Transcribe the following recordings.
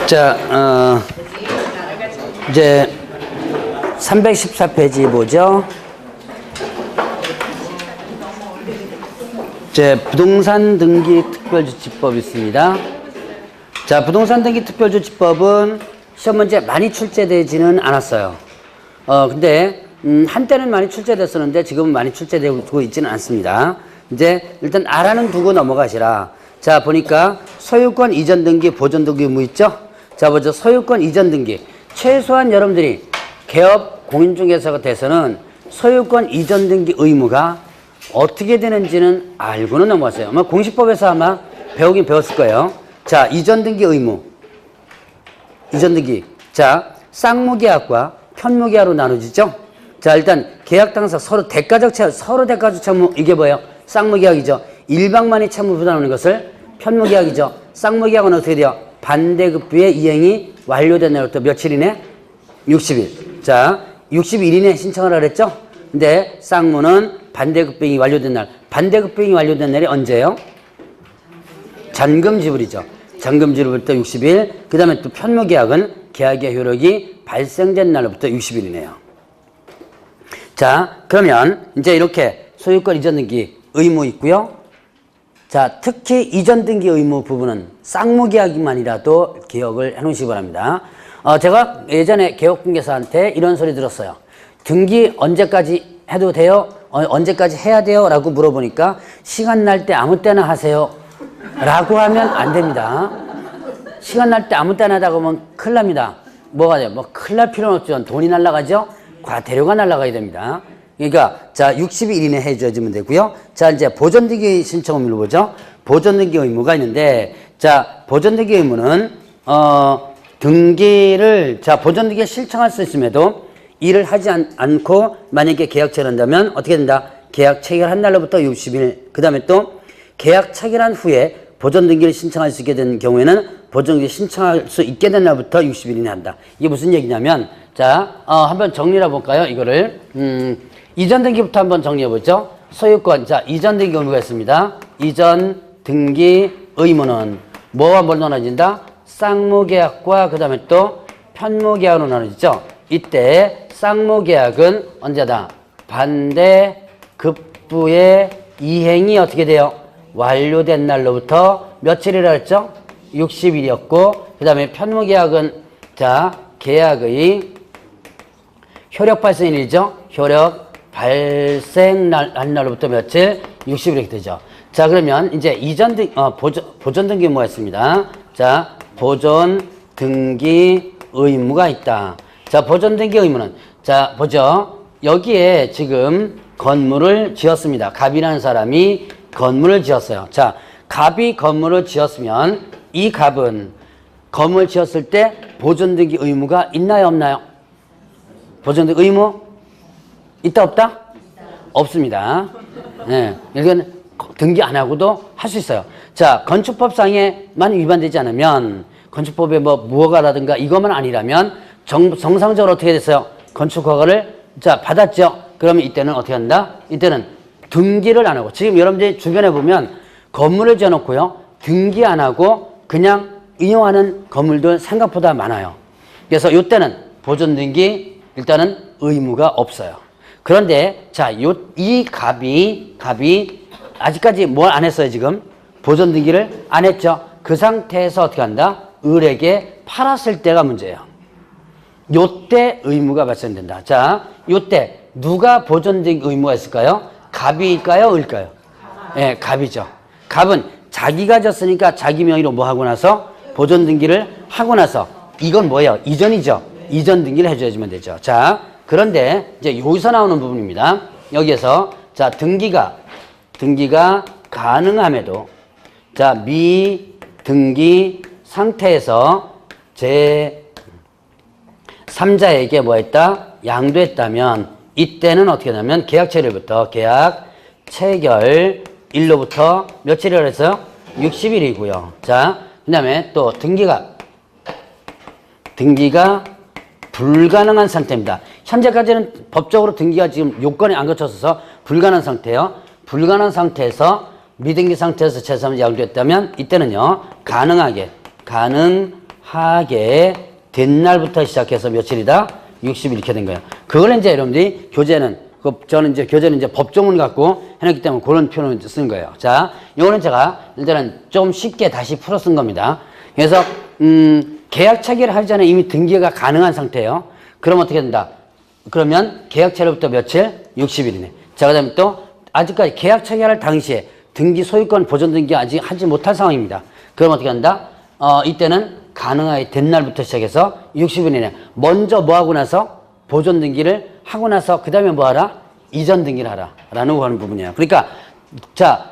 자, 이제 314페이지 보죠. 이제 부동산 등기 특별조치법이 있습니다. 자, 부동산 등기 특별조치법은 시험 문제 많이 출제되지는 않았어요. 근데 한때는 많이 출제됐었는데 지금은 많이 출제되고 있지는 않습니다. 이제 일단 알아는 두고 넘어가시라. 자, 보니까 소유권 이전 등기, 보존 등기 의무 있죠? 자, 먼저 소유권 이전 등기. 최소한 여러분들이 개업 공인중개사가 돼서는 소유권 이전 등기 의무가 어떻게 되는지는 알고는 넘어갔어요. 아마 공시법에서 아마 배우긴 배웠을 거예요. 자, 이전 등기 의무. 이전 등기. 자, 쌍무계약과 편무계약으로 나눠지죠? 자, 일단 계약 당사 서로 대가적 채무, 이게 뭐예요? 쌍무계약이죠. 일방만이 채무 부담하는 것을 편무계약이죠. 쌍무계약은 어떻게 돼요? 반대급부의 이행이 완료된 날부터 며칠이네? 60일. 자, 60일이내 신청하라 그랬죠? 근데 쌍무는 반대급부행이 완료된 날. 반대급부행이 완료된 날이 언제예요? 잔금 지불이죠. 잔금 지불부터 60일. 그 다음에 또 편무계약은 계약의 효력이 발생된 날로부터 60일이네요. 자, 그러면 이제 이렇게 소유권 이전 등기 의무 있고요. 자, 특히 이전 등기 의무 부분은 쌍무계약만이라도 기억을 해 놓으시기 바랍니다. 제가 예전에 개업공개사한테 이런 소리 들었어요. 등기 언제까지 해도 돼요? 언제까지 해야 돼요? 라고 물어보니까 시간 날 때 아무 때나 하세요. 라고 하면 안 됩니다. 시간 날 때 아무 때나 하다가 보면 큰일 납니다. 뭐가 돼요? 뭐 큰일 날 필요는 없죠. 돈이 날아가죠? 과태료가 날아가야 됩니다. 그러니까 자, 60일 이내 해줘야지면 되고요. 자, 이제 보존등기 신청 의무를 보죠. 보존등기 의무가 있는데, 자, 보존등기 의무는 등기를 보존등기를 신청할 수 있음에도 일을 하지 않고 만약에 계약 체결한다면 어떻게 된다? 계약 체결한 날로부터 60일. 그 다음에 또 계약 체결한 후에 보존등기를 신청할 수 있게 된 경우에는 보존등기 신청할 수 있게 된 날부터 60일 이내 한다. 이게 무슨 얘기냐면, 자, 한번 정리해 볼까요? 이거를. 이전 등기부터 한번 정리해 보죠. 소유권. 자, 이전 등기 의무가 있습니다. 이전 등기 의무는 뭐와 뭘 나눠진다? 쌍무계약과 그 다음에 또 편무계약으로 나눠지죠. 이때 쌍무계약은 언제다? 반대급부의 이행이 어떻게 돼요? 완료된 날로부터 며칠이라 했죠? 60일이었고, 그 다음에 편무계약은 자, 계약의 효력 발생일이죠? 효력 발생 날로부터 며칠? 60일 이렇게 되죠. 자, 그러면 이제 이전 등, 보존 등기 의무가 있습니다. 자, 보존 등기 의무가 있다. 자, 보존 등기 의무는, 자, 보죠. 여기에 지금 건물을 지었습니다. 갑이라는 사람이 건물을 지었어요. 자, 갑이 건물을 지었으면 이 갑은 건물 지었을 때 보존 등기 의무가 있나요, 없나요? 보존 등기 의무? 있다, 없다? 없습니다. 네. 이건 등기 안 하고도 할 수 있어요. 자, 건축법상에만 위반되지 않으면, 건축법에 뭐 무허가라든가 이것만 아니라면 정상적으로 어떻게 됐어요? 건축허가를 자, 받았죠? 그러면 이때는 어떻게 한다? 이때는 등기를 안 하고, 지금 여러분들이 주변에 보면 건물을 지어놓고요, 등기 안 하고 그냥 이용하는 건물들 생각보다 많아요. 그래서 이때는 보존 등기 일단은 의무가 없어요. 그런데 자, 이 갑이 아직까지 뭘 안 했어요, 지금? 보존 등기를 안 했죠. 그 상태에서 어떻게 한다? 을에게 팔았을 때가 문제예요. 요때 의무가 발생된다. 자, 요때 누가 보존 등기 의무가 있을까요? 갑일까요, 을까요? 예, 갑이죠. 갑은 자기가 졌으니까 자기 명의로 뭐 하고 나서 보존 등기를 하고 나서 이건 뭐예요? 이전이죠. 이전 등기를 해줘야지만 되죠. 자, 그런데 이제 여기서 나오는 부분입니다. 여기에서 자, 등기가 가능함에도 자, 미등기 상태에서 제 3자에게 뭐 했다? 양도했다면 이때는 어떻게 하냐면 계약 체결일부터 계약 체결 일로부터 며칠이라고 했어요? 60일이고요. 자, 그 다음에 또 등기가 불가능한 상태입니다. 현재까지는 법적으로 등기가 지금 요건에 안 갖춰서 불가능한 상태예요. 불가능한 상태에서 미등기 상태에서 제3자 양도했다면 이때는요, 가능하게 하게 된 날부터 시작해서 며칠이다? 60일 이렇게 된 거예요. 그걸 이제 여러분들이 저는 이제 교재는 이제 법조문 갖고 해놨기 때문에 그런 표현을 쓴 거예요. 자, 이거는 제가 일단은 좀 쉽게 다시 풀어 쓴 겁니다. 그래서, 계약 체결을 하기 전에 이미 등기가 가능한 상태예요. 그럼 어떻게 된다? 그러면 계약 체결부터 며칠? 60일이네. 자, 그 다음에 또 아직까지 계약 체결할 당시에 등기 소유권 보존 등기 아직 하지 못할 상황입니다. 그럼 어떻게 한다? 이때는 가능하게 된 날부터 시작해서 60일 이내 먼저 뭐 하고 나서 보존 등기를 하고 나서 그 다음에 뭐 하라? 이전 등기를 하라 라는 하는 부분이에요. 그러니까 자,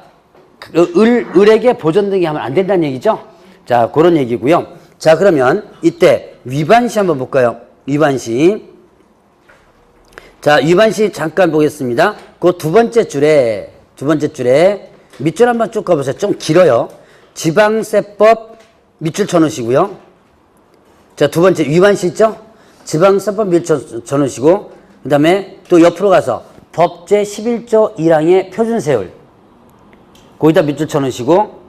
을에게 보존 등기 하면 안 된다는 얘기죠. 자, 그런 얘기고요. 자, 그러면 이때 위반시 한번 볼까요? 위반시. 자, 위반시 잠깐 보겠습니다. 그 두 번째 줄에 밑줄 한번 쭉 가보세요. 좀 길어요. 지방세법 밑줄 쳐놓으시고요. 자, 두 번째 위반시 있죠? 지방세법 밑줄 쳐놓으시고 그 다음에 또 옆으로 가서 법 제11조 1항의 표준세율 거기다 밑줄 쳐놓으시고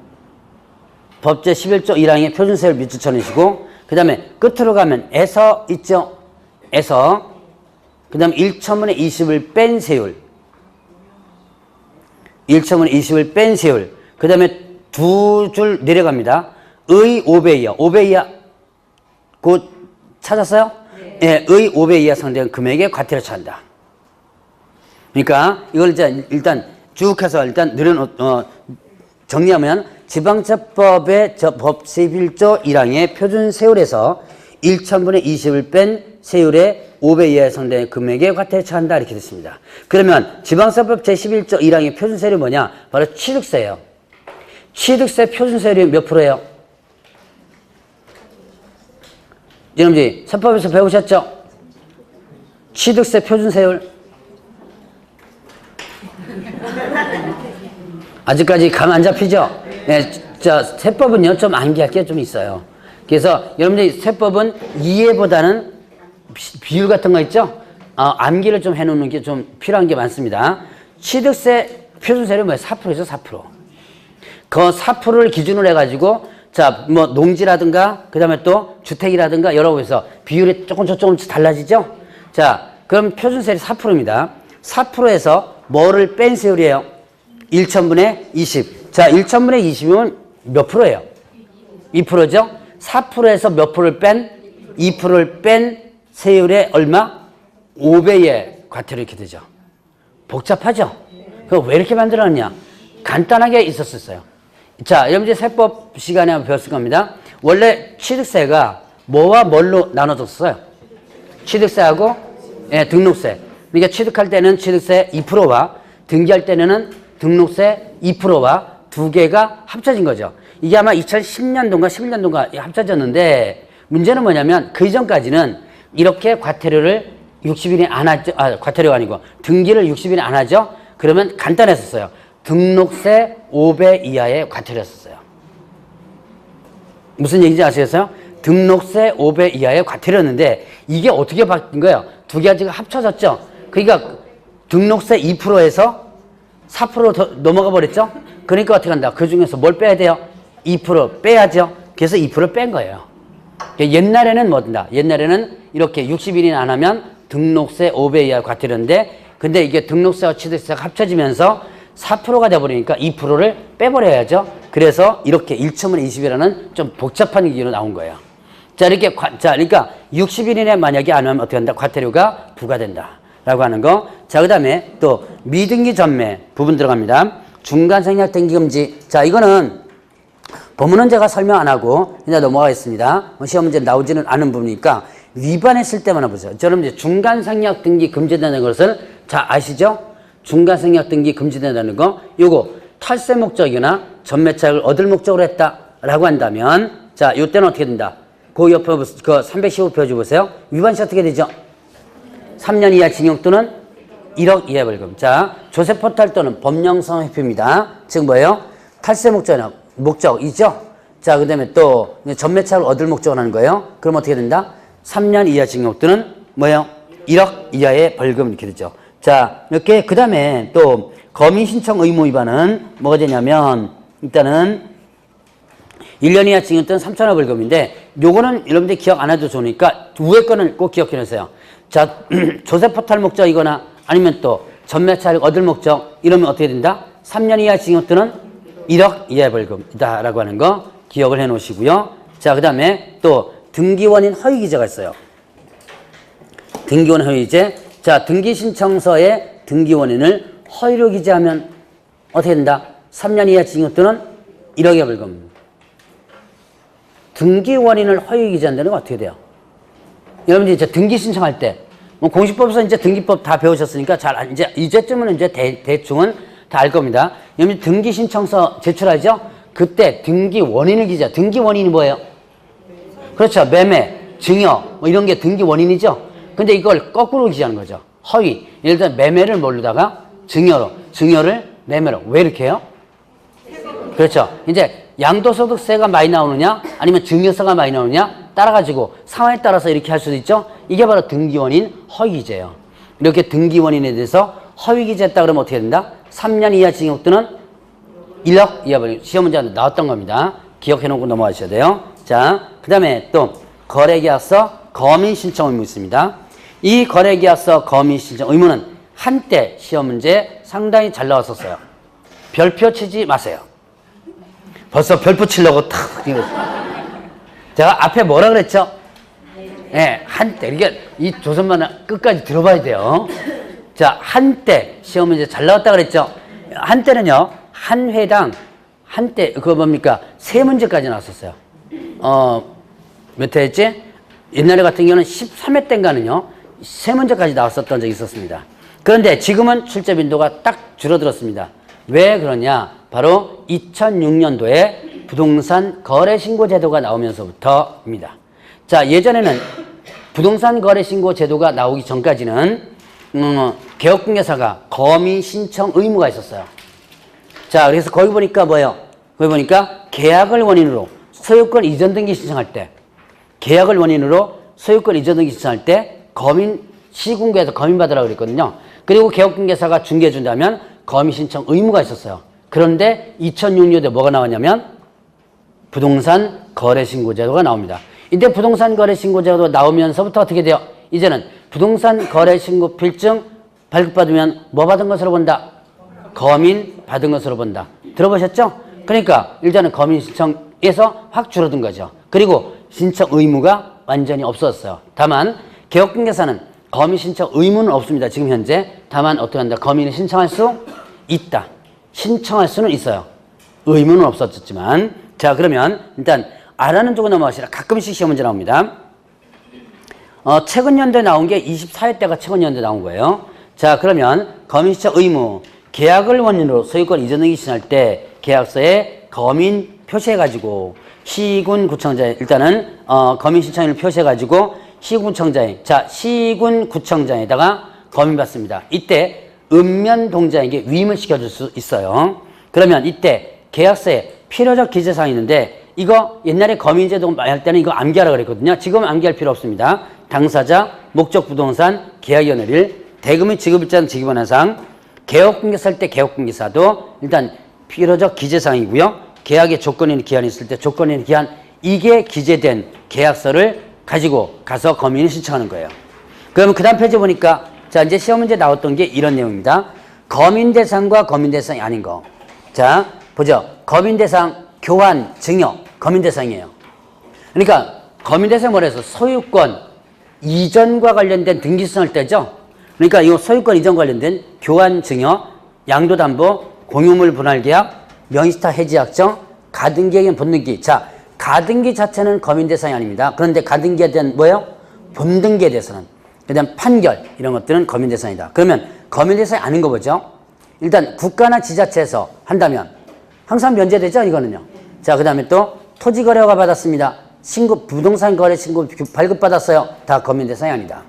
법 제11조 1항의 표준세율 밑줄 쳐놓으시고 그 다음에 끝으로 가면 에서 있죠? 에서 그 다음 1첨분의 20을 뺀 세율 1첨분의 20을 뺀 세율 그 다음에 두 줄 내려갑니다. 의 5배 이하 5배 이하 곧 찾았어요? 네. 의 5배 이하 상대한 금액의 과태료 처한다. 그러니까 이걸 이제 일단 쭉 해서 일단 정리하면 지방세법의 법 11조 1항의 표준 세율에서 1첨분의 20을 뺀 세율의 5배 이하의 상대의 금액의 과태료 처한다 이렇게 됐습니다. 그러면 지방세법 제11조 1항의 표준 세율이 뭐냐? 바로 취득세예요. 취득세 표준 세율이 몇 프로예요? 여러분들 세법에서 배우셨죠? 취득세 표준 세율 아직까지 감 안 잡히죠? 네, 자, 세법은요 좀 암기할 게 좀 있어요. 그래서 여러분들이 세법은 이해보다는 비율 같은 거 있죠? 암기를 좀 해놓는 게 좀 필요한 게 많습니다. 취득세 표준세율이 뭐예요? 4%죠, 4%. 그 4%를 기준으로 해가지고, 자, 뭐, 농지라든가, 그 다음에 또 주택이라든가 여러 곳에서 비율이 조금씩 달라지죠? 자, 그럼 표준세율이 4%입니다. 4%에서 뭐를 뺀 세율이에요? 1첨분의 20. 자, 1첨분의 20이면 몇 프로예요? 2%죠? 4%에서 몇 프로를 뺀? 2%를 뺀 세율의 얼마? 5배의 과태료 이렇게 되죠. 복잡하죠? 그거 왜 이렇게 만들어놨냐? 간단하게 있었어요. 자, 여러분들 세법 시간에 한번 배웠을 겁니다. 원래 취득세가 뭐와 뭘로 나눠졌어요? 취득세하고 등록세. 그러니까 취득할 때는 취득세 2%와 등기할 때는 등록세 2%와 두 개가 합쳐진 거죠. 이게 아마 2010년도인가 11년도인가 합쳐졌는데 문제는 뭐냐면 그 이전까지는 이렇게 과태료를 60일이 안 하죠. 과태료가 아니고 등기를 60일이 안 하죠. 그러면 간단했었어요. 등록세 5배 이하의 과태료였었어요. 무슨 얘기인지 아시겠어요? 등록세 5배 이하의 과태료였는데 이게 어떻게 바뀐 거예요? 두 개가 지금 합쳐졌죠. 그러니까 등록세 2%에서 4%로 더 넘어가 버렸죠. 그러니까 어떻게 한다? 그 중에서 뭘 빼야 돼요? 2% 빼야죠. 그래서 2%를 뺀 거예요. 옛날에는 뭐다? 옛날에는 이렇게 60일이나 안 하면 등록세 5배 이하 과태료인데 근데 이게 등록세와 취득세가 합쳐지면서 4%가 돼버리니까 2%를 빼버려야죠. 그래서 이렇게 1첨분의 20이라는 좀 복잡한 얘기로 나온 거예요. 자, 이렇게, 그러니까 60일 이내 만약에 안 하면 어떻게 한다? 과태료가 부과된다. 라고 하는 거. 자, 그 다음에 또 미등기 전매 부분 들어갑니다. 중간 생략 등기 금지. 자, 이거는 법문은 제가 설명 안 하고 그냥 넘어가겠습니다. 시험 문제 나오지는 않은 부분이니까 위반했을 때만 보세요. 저는 이제 중간 생략 등기 금지된다는 것을 자, 아시죠? 중간 생략 등기 금지된다는 거. 요거 탈세 목적이나 전매차익을 얻을 목적으로 했다라고 한다면 자, 요때는 어떻게 된다? 그 옆에 그 315페이지 보세요. 위반시 어떻게 되죠? 3년 이하 징역 또는 1억 이하 벌금. 자, 조세포탈 또는 법령상 회피입니다. 즉 뭐예요? 탈세 목적이죠. 자, 그 다음에 또 전매차익을 얻을 목적으로 하는 거예요. 그럼 어떻게 된다? 3년 이하 징역 또는 뭐예요? 1억 이하의 벌금 이렇게 되죠. 자, 이렇게 그 다음에 또 거민 신청 의무 위반은 뭐가 되냐면 일단은 1년 이하 징역 또는 3천원 벌금인데 요거는 여러분들 기억 안 해도 좋으니까 위에 거는 꼭 기억해 놓으세요. 자, 조세 포탈 목적이거나 아니면 또 전매차를 얻을 목적 이러면 어떻게 된다? 3년 이하 징역 또는 1억 이하 벌금이다라고 하는 거 기억을 해 놓으시고요. 자, 그 다음에 또 등기원인 허위기재가 있어요. 등기원 허위기재. 자, 등기신청서에 등기원인을 허위로 기재하면 어떻게 된다? 3년 이하 징역 또는 1억 이하 벌금. 등기원인을 허위 기재한다는 건 어떻게 돼요? 여러분들 이제 등기 신청할 때, 뭐 공시법에서 이제 등기법 다 배우셨으니까 잘, 이제쯤은 이제 대충은 다 알 겁니다. 여러분 등기 신청서 제출하죠? 그때 등기 원인을 기재. 등기 원인이 뭐예요? 그렇죠. 매매, 증여, 뭐 이런 게 등기 원인이죠? 근데 이걸 거꾸로 기재하는 거죠. 허위. 예를 들어 매매를 모르다가 증여로, 증여를 매매로. 왜 이렇게 해요? 그렇죠. 이제 양도소득세가 많이 나오느냐 아니면 증여세가 많이 나오느냐 따라가지고 상황에 따라서 이렇게 할 수도 있죠. 이게 바로 등기원인 허위기재예요. 이렇게 등기원인에 대해서 허위기재했다 그러면 어떻게 된다? 3년 이하 징역 또는 1억 이하 벌금. 시험 문제가 나왔던 겁니다. 기억해놓고 넘어가셔야 돼요. 자, 그 다음에 또 거래계약서 거민신청 의무 있습니다. 이 거래계약서 거민신청 의무는 한때 시험 문제 상당히 잘 나왔었어요. 별표 치지 마세요. 벌써 별표 치려고 탁. 제가 앞에 뭐라 그랬죠? 네, 한때. 이게 이 조선만 끝까지 들어봐야 돼요. 자, 한때 시험 문제 잘 나왔다 그랬죠? 한때는요, 한 회당, 한때, 그거 뭡니까? 세 문제까지 나왔었어요. 몇 회였지? 옛날에 같은 경우는 13회 때인가는요, 세 문제까지 나왔었던 적이 있었습니다. 그런데 지금은 출제 빈도가 딱 줄어들었습니다. 왜 그러냐? 바로 2006년도에 부동산 거래신고 제도가 나오면서부터입니다. 자, 예전에는 부동산 거래신고 제도가 나오기 전까지는 개업공개사가 거민 신청 의무가 있었어요. 자, 그래서 거기 보니까 뭐예요? 거기 보니까 계약을 원인으로 소유권 이전 등기 신청할 때, 계약을 원인으로 소유권 이전 등기 신청할 때 거민 시군구에서 거민 받으라고 그랬거든요. 그리고 개업공개사가 중개해 준다면 거민 신청 의무가 있었어요. 그런데 2006년도에 뭐가 나왔냐면 부동산 거래신고제도가 나옵니다. 이때 부동산 거래신고제도 나오면서부터 어떻게 돼요? 이제는 부동산 거래신고 필증 발급받으면 뭐 받은 것으로 본다? 거민 받은 것으로 본다. 들어보셨죠? 그러니까 일단은 거민 신청에서 확 줄어든 거죠. 그리고 신청 의무가 완전히 없었어요. 다만 개업공개사는 거민 신청 의무는 없습니다. 지금 현재. 다만 어떻게 한다? 거민을 신청할 수 있다. 신청할 수는 있어요. 의무는 없었지만. 자, 그러면 일단 알아는 두고 넘어가시라. 가끔씩 시험 문제 나옵니다. 최근 연도에 나온 게 24회 때가 최근 연도에 나온 거예요. 자, 그러면 거민 신청 의무. 계약을 원인으로 소유권 이전 등기 신청할 때 계약서에 거민 표시해가지고 시군구청장에 일단은 거민 신청인을 표시해가지고 시군구청장에 자 시군구청장에다가 거민 받습니다. 이때 읍면 동자에게 위임을 시켜줄 수 있어요. 그러면 이때 계약서에 필요적 기재사항이 있는데 이거 옛날에 거민제도 할 때는 이거 암기하라 그랬거든요. 지금 암기할 필요 없습니다. 당사자, 목적 부동산, 계약연월일, 대금의 지급일자는 지급원화상, 개업공개사 할 때 개업공개사도 일단 필요적 기재사항이고요. 계약의 조건인 기한이 있을 때 조건인 기한 이게 기재된 계약서를 가지고 가서 거민을 신청하는 거예요. 그러면 그 다음 페이지 보니까 자 이제 시험 문제 나왔던 게 이런 내용입니다. 거민 대상과 거민 대상이 아닌 거. 자 보죠. 거민 대상 교환 증여 거민 대상이에요. 그러니까 거민 대상 뭐래서 소유권 이전과 관련된 등기 신청할 때죠. 그러니까 이 소유권 이전 관련된 교환 증여 양도담보 공유물 분할 계약 명의시타 해지약정 가등기에겐 본등기. 자 가등기 자체는 거민 대상이 아닙니다. 그런데 가등기에 대한 뭐예요? 본등기에 대해서는 그다음 판결 이런 것들은 거민 대상이다. 그러면 거민 대상이 아닌 거 보죠. 일단 국가나 지자체에서 한다면 항상 면제되죠. 이거는요. 자 그다음에 또 토지거래허가 받았습니다. 신고 부동산 거래 신고 발급받았어요. 다 거민 대상이 아니다.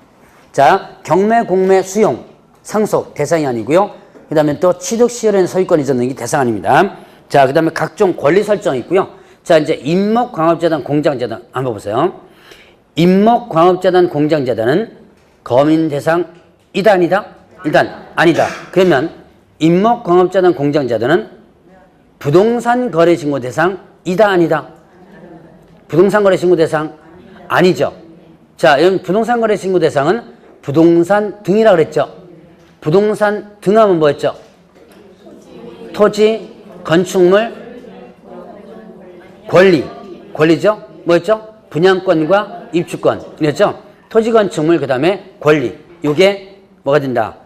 자 경매 공매 수용 상속 대상이 아니고요. 그다음에 또 취득 시효된 소유권 이전 등기 대상 아닙니다. 자 그다음에 각종 권리 설정이 있고요. 자 이제 임목광업재단 공장재단 한번 보세요. 임목광업재단 공장재단은 거민 대상이다 아니다? 일단 아니다. 그러면 임목광업재단 공장재단은 부동산 거래신고 대상이다 아니다? 부동산 거래 신고 대상 아니죠. 자, 여러분 부동산 거래 신고 대상은 부동산 등이라고 그랬죠. 부동산 등하면 뭐였죠? 토지, 건축물, 권리죠? 뭐였죠? 분양권과 입주권 이랬죠? 토지, 건축물, 그 다음에 권리. 요게 뭐가 된다?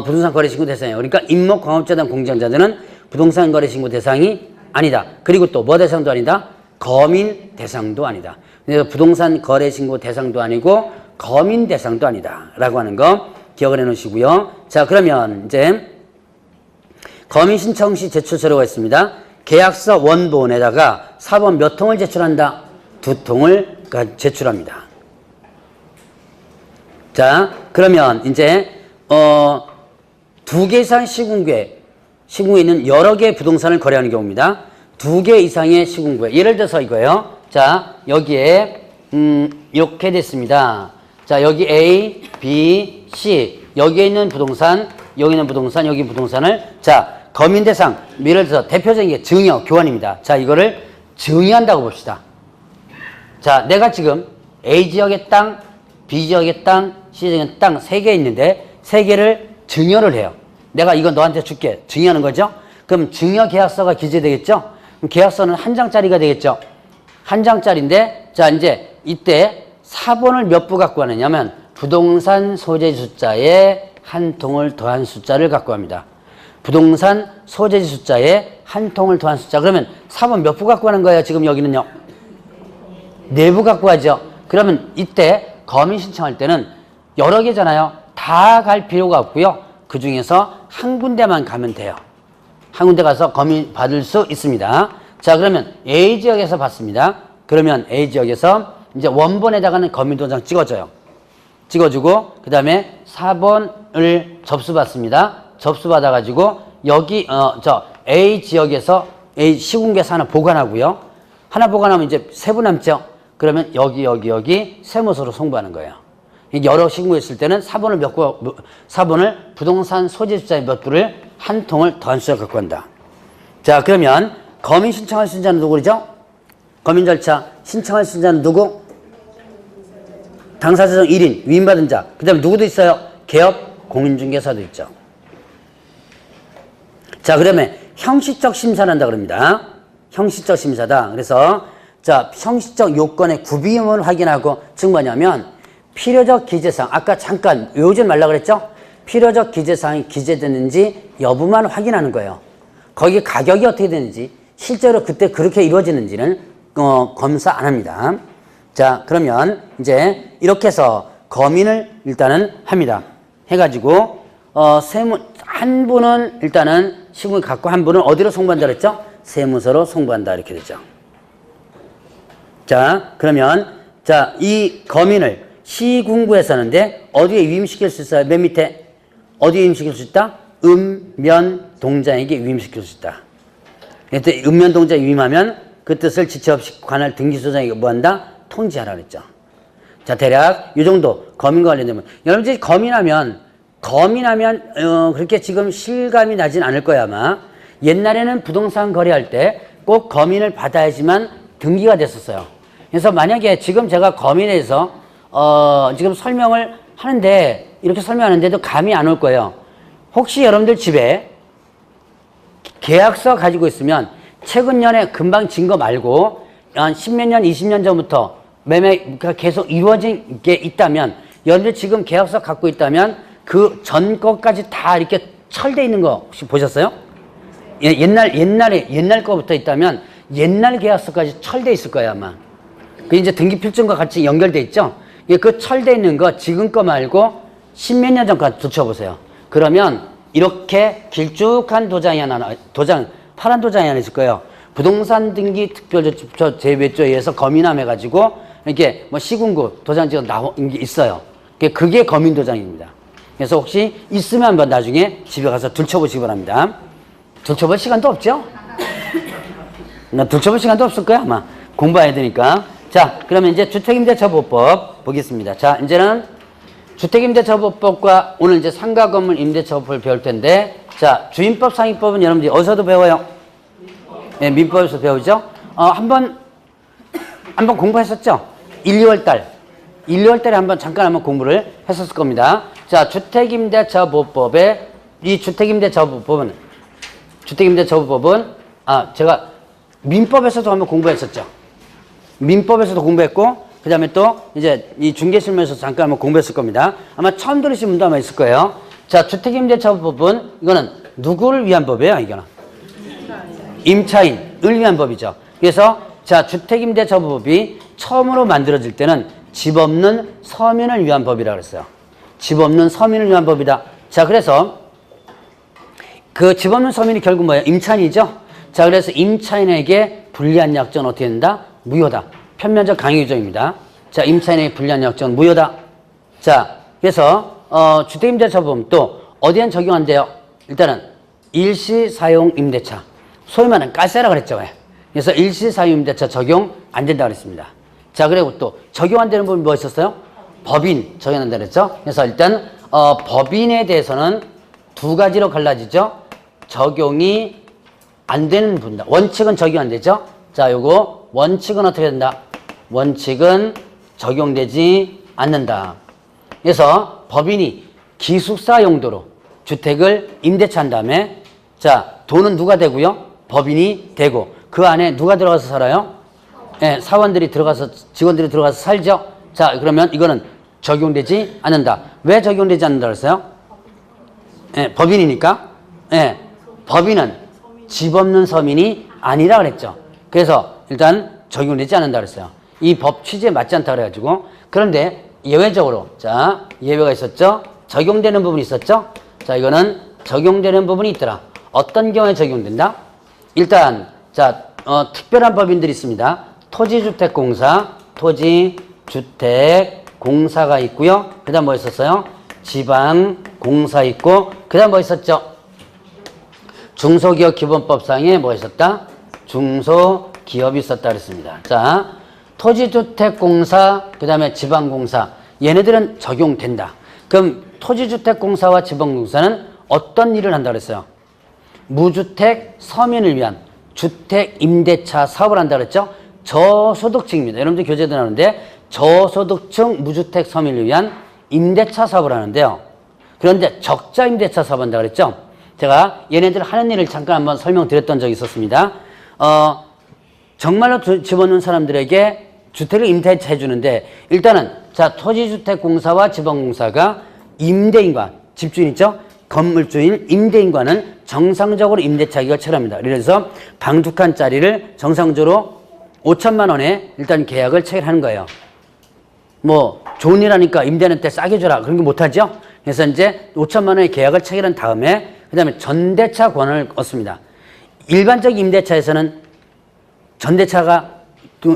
부동산 거래 신고 대상이에요. 그러니까 임목 광업자 등 공정자들은 부동산 거래 신고 대상이 아니다. 그리고 또 뭐 대상도 아니다? 거민 대상도 아니다. 그래서 부동산 거래 신고 대상도 아니고 거민 대상도 아니다. 라고 하는 거 기억을 해 놓으시고요. 자, 그러면 이제 거민 신청 시 제출 서류가 있습니다. 계약서 원본에다가 4번 몇 통을 제출한다? 2통을 제출합니다. 자, 그러면 이제 2개 이상 시군구에 있는 여러 개의 부동산을 거래하는 경우입니다. 2개 이상의 시군구에. 예를 들어서 이거예요. 자, 여기에 이렇게 됐습니다. 자, 여기 A, B, C 여기에 있는 부동산, 여기 있는 부동산, 여기 부동산을 자, 거민 대상, 예를 들어서 대표적인 게 증여, 교환입니다. 자, 이거를 증여한다고 봅시다. 자, 내가 지금 A 지역의 땅, B 지역의 땅, C 지역의 땅 3개 있는데 3개를 증여를 해요. 내가 이거 너한테 줄게. 증여하는 거죠? 그럼 증여 계약서가 기재되겠죠? 그럼 계약서는 한 장짜리가 되겠죠? 한 장짜리인데, 자, 이제 이때 사본을 몇 부 갖고 가느냐면 부동산 소재지 숫자에 한 통을 더한 숫자를 갖고 갑니다. 부동산 소재지 숫자에 한 통을 더한 숫자. 그러면 사본 몇 부 갖고 가는 거예요? 지금 여기는요? 4부 갖고 가죠. 그러면 이때 거민 신청할 때는 여러 개잖아요. 다 갈 필요가 없고요. 그 중에서 한 군데만 가면 돼요. 한 군데 가서 거민 받을 수 있습니다. 자, 그러면 A 지역에서 받습니다. 그러면 A 지역에서 이제 원본에다가는 거민도장 찍어줘요. 찍어주고 그 다음에 4번을 접수받습니다. 접수받아가지고 여기 A 지역에서 A 시군구에서 하나 보관하고요. 하나 보관하면 이제 3부 남죠. 그러면 여기 세무서로 송부하는 거예요. 여러 시군구에 있을 때는 4번을 부동산 소재 숫자의 몇 부를 한 통을 더한 숫자 갖고 간다. 자, 그러면 거민 신청할 수 있는 자는 누구죠? 거민 절차 신청할 수 있는 자는 누구? 당사자정 1인 위임받은 자. 그 다음에 누구도 있어요? 개업 공인중개사도 있죠. 자, 그러면 형식적 심사를 한다 그럽니다. 형식적 심사다. 그래서 자, 형식적 요건의 구비임을 확인하고 즉 뭐냐면 필요적 기재사항, 아까 잠깐 외우지 말라 그랬죠? 필요적 기재사항이 기재되는지 여부만 확인하는 거예요. 거기 가격이 어떻게 되는지 실제로 그때 그렇게 이루어지는지는 검사 안 합니다. 자, 그러면 이제 이렇게 해서 거민을 일단은 합니다. 해가지고 한 분은 일단은 시군을 갖고 한 분은 어디로 송부한다 그랬죠? 세무서로 송부한다 이렇게 되죠. 자, 그러면 자, 이 거민을 시군구에서 하는데 어디에 위임시킬 수 있어요? 맨 밑에 어디에 위임시킬 수 있다? 읍면동장에게 위임시킬 수 있다. 그때 읍면동장에 위임하면 그 뜻을 지체 없이 관할 등기소장에게 뭐한다? 통지하라 그랬죠. 자, 대략 이 정도 거민과 관련되면 여러분들이 거민하면 그렇게 지금 실감이 나진 않을 거야 아마. 옛날에는 부동산 거래할 때 꼭 거민을 받아야지만 등기가 됐었어요. 그래서 만약에 지금 제가 거민에서 지금 설명을 하는데 이렇게 설명하는데도 감이 안 올 거예요. 혹시 여러분들 집에 계약서 가지고 있으면 최근 년에 금방 진 거 말고 한 10몇 년, 20년 전부터 매매가 계속 이루어진 게 있다면 여러분들 지금 계약서 갖고 있다면 그 전 것까지 다 이렇게 철돼 있는 거 혹시 보셨어요? 옛날 거부터 있다면 옛날 계약서까지 철돼 있을 거예요 아마. 그 이제 등기필증과 같이 연결돼 있죠? 그 철돼 있는 거 지금 거 말고 10몇 년 전까지 붙여보세요. 그러면 이렇게 길쭉한 도장이 하나, 파란 도장이 하나 있을 거예요. 부동산 등기 특별조치법 제1조에 의해서 거민함해가지고 이렇게 뭐 시군구 도장지가 나온 게 있어요. 그게 거민 도장입니다. 그래서 혹시 있으면 한번 나중에 집에 가서 들춰보시기 바랍니다. 들춰볼 시간도 없죠? 들춰볼 시간도 없을 거야 아마. 공부해야 되니까. 자, 그러면 이제 주택임대처보호법 보겠습니다. 자, 이제는 주택임대처보호법과 오늘 이제 상가건물 임대처법을 배울 텐데, 자, 주임법, 상위법은 여러분들이 어디서도 배워요? 네, 민법에서 배우죠? 한번 한번 공부했었죠? 1, 2월 달에 한번 잠깐 공부를 했었을 겁니다. 자, 주택임대차보호법의 이 주택임대차보호법은 제가 민법에서도 한번 공부했었죠. 민법에서도 공부했고, 그 다음에 또 이제 이 중개실무에서 잠깐 한번 공부했을 겁니다. 아마 처음 들으신 분도 아마 있을 거예요. 자, 주택임대차보호법은 이거는 누구를 위한 법이에요, 이거는? 임차인을 위한 법이죠. 그래서 자, 주택임대차보호법이 처음으로 만들어질 때는 집 없는 서민을 위한 법이라고 그랬어요. 집 없는 서민을 위한 법이다. 자, 그래서 그 집 없는 서민이 결국 뭐예요? 임차인이죠. 자, 그래서 임차인에게 불리한 약정은 어떻게 된다? 무효다. 편면적 강요 규정입니다. 자, 임차인에게 불리한 약정은 무효다. 자, 그래서 주택임대차보험 또 어디엔 적용 안 돼요? 일단은 일시사용 임대차, 소위 말하는 가세라 그랬죠. 왜? 그래서 일시사용 임대차 적용 안 된다 그랬습니다. 자, 그리고 또 적용 안 되는 부분이 뭐 있었어요? 법인 적용 안 된다 그랬죠. 그래서 일단 법인에 대해서는 두 가지로 갈라지죠. 적용이 안 되는 분다. 원칙은 적용 안 되죠. 자, 요거 원칙은 어떻게 된다? 원칙은 적용되지 않는다. 그래서 법인이 기숙사 용도로 주택을 임대차한 다음에 자, 돈은 누가 되고요? 법인이 되고 그 안에 누가 들어가서 살아요? 예, 사원들이 들어가서 직원들이 들어가서 살죠. 자, 그러면 이거는 적용되지 않는다. 왜 적용되지 않는다 그랬어요? 예, 법인이니까. 예, 법인은 집 없는 서민이 아니라 그랬죠. 그래서 일단 적용되지 않는다 그랬어요. 이 법 취지에 맞지 않다 그래가지고. 그런데 예외적으로 자, 예외가 있었죠. 적용되는 부분이 있었죠. 자, 이거는 적용되는 부분이 있더라. 어떤 경우에 적용된다? 일단 자, 특별한 법인들이 있습니다. 토지주택공사가 있고요. 그 다음 뭐 있었어요? 지방공사 있고, 그 다음 뭐 있었죠? 중소기업기본법상에 뭐 있었다? 중소기업이 있었다 그랬습니다. 자, 토지주택공사, 그 다음에 지방공사, 얘네들은 적용된다. 그럼 토지주택공사와 지방공사는 어떤 일을 한다 그랬어요? 무주택 서민을 위한 주택임대차 사업을 한다 그랬죠? 저소득층입니다. 여러분들 교재도 나오는데 저소득층 무주택 서민을 위한 임대차 사업을 하는데요. 그런데 적자 임대차 사업 한다 그랬죠? 제가 얘네들 하는 일을 잠깐 한번 설명드렸던 적이 있었습니다. 정말로 집어넣는 사람들에게 주택을 임대차 해주는데 일단은 자, 토지주택공사와 지방공사가 임대인과 집주인 있죠? 건물주인 임대인과는 정상적으로 임대차 계약을 체결합니다. 그래서 방 2칸짜리를 정상적으로 5천만 원에 일단 계약을 체결하는 거예요. 뭐 좋은 일 하니까 임대하는 때 싸게 줘라 그런 게 못하죠. 그래서 이제 5천만 원의 계약을 체결한 다음에 그 다음에 전대차 권한을 얻습니다. 일반적 임대차에서는 전대차가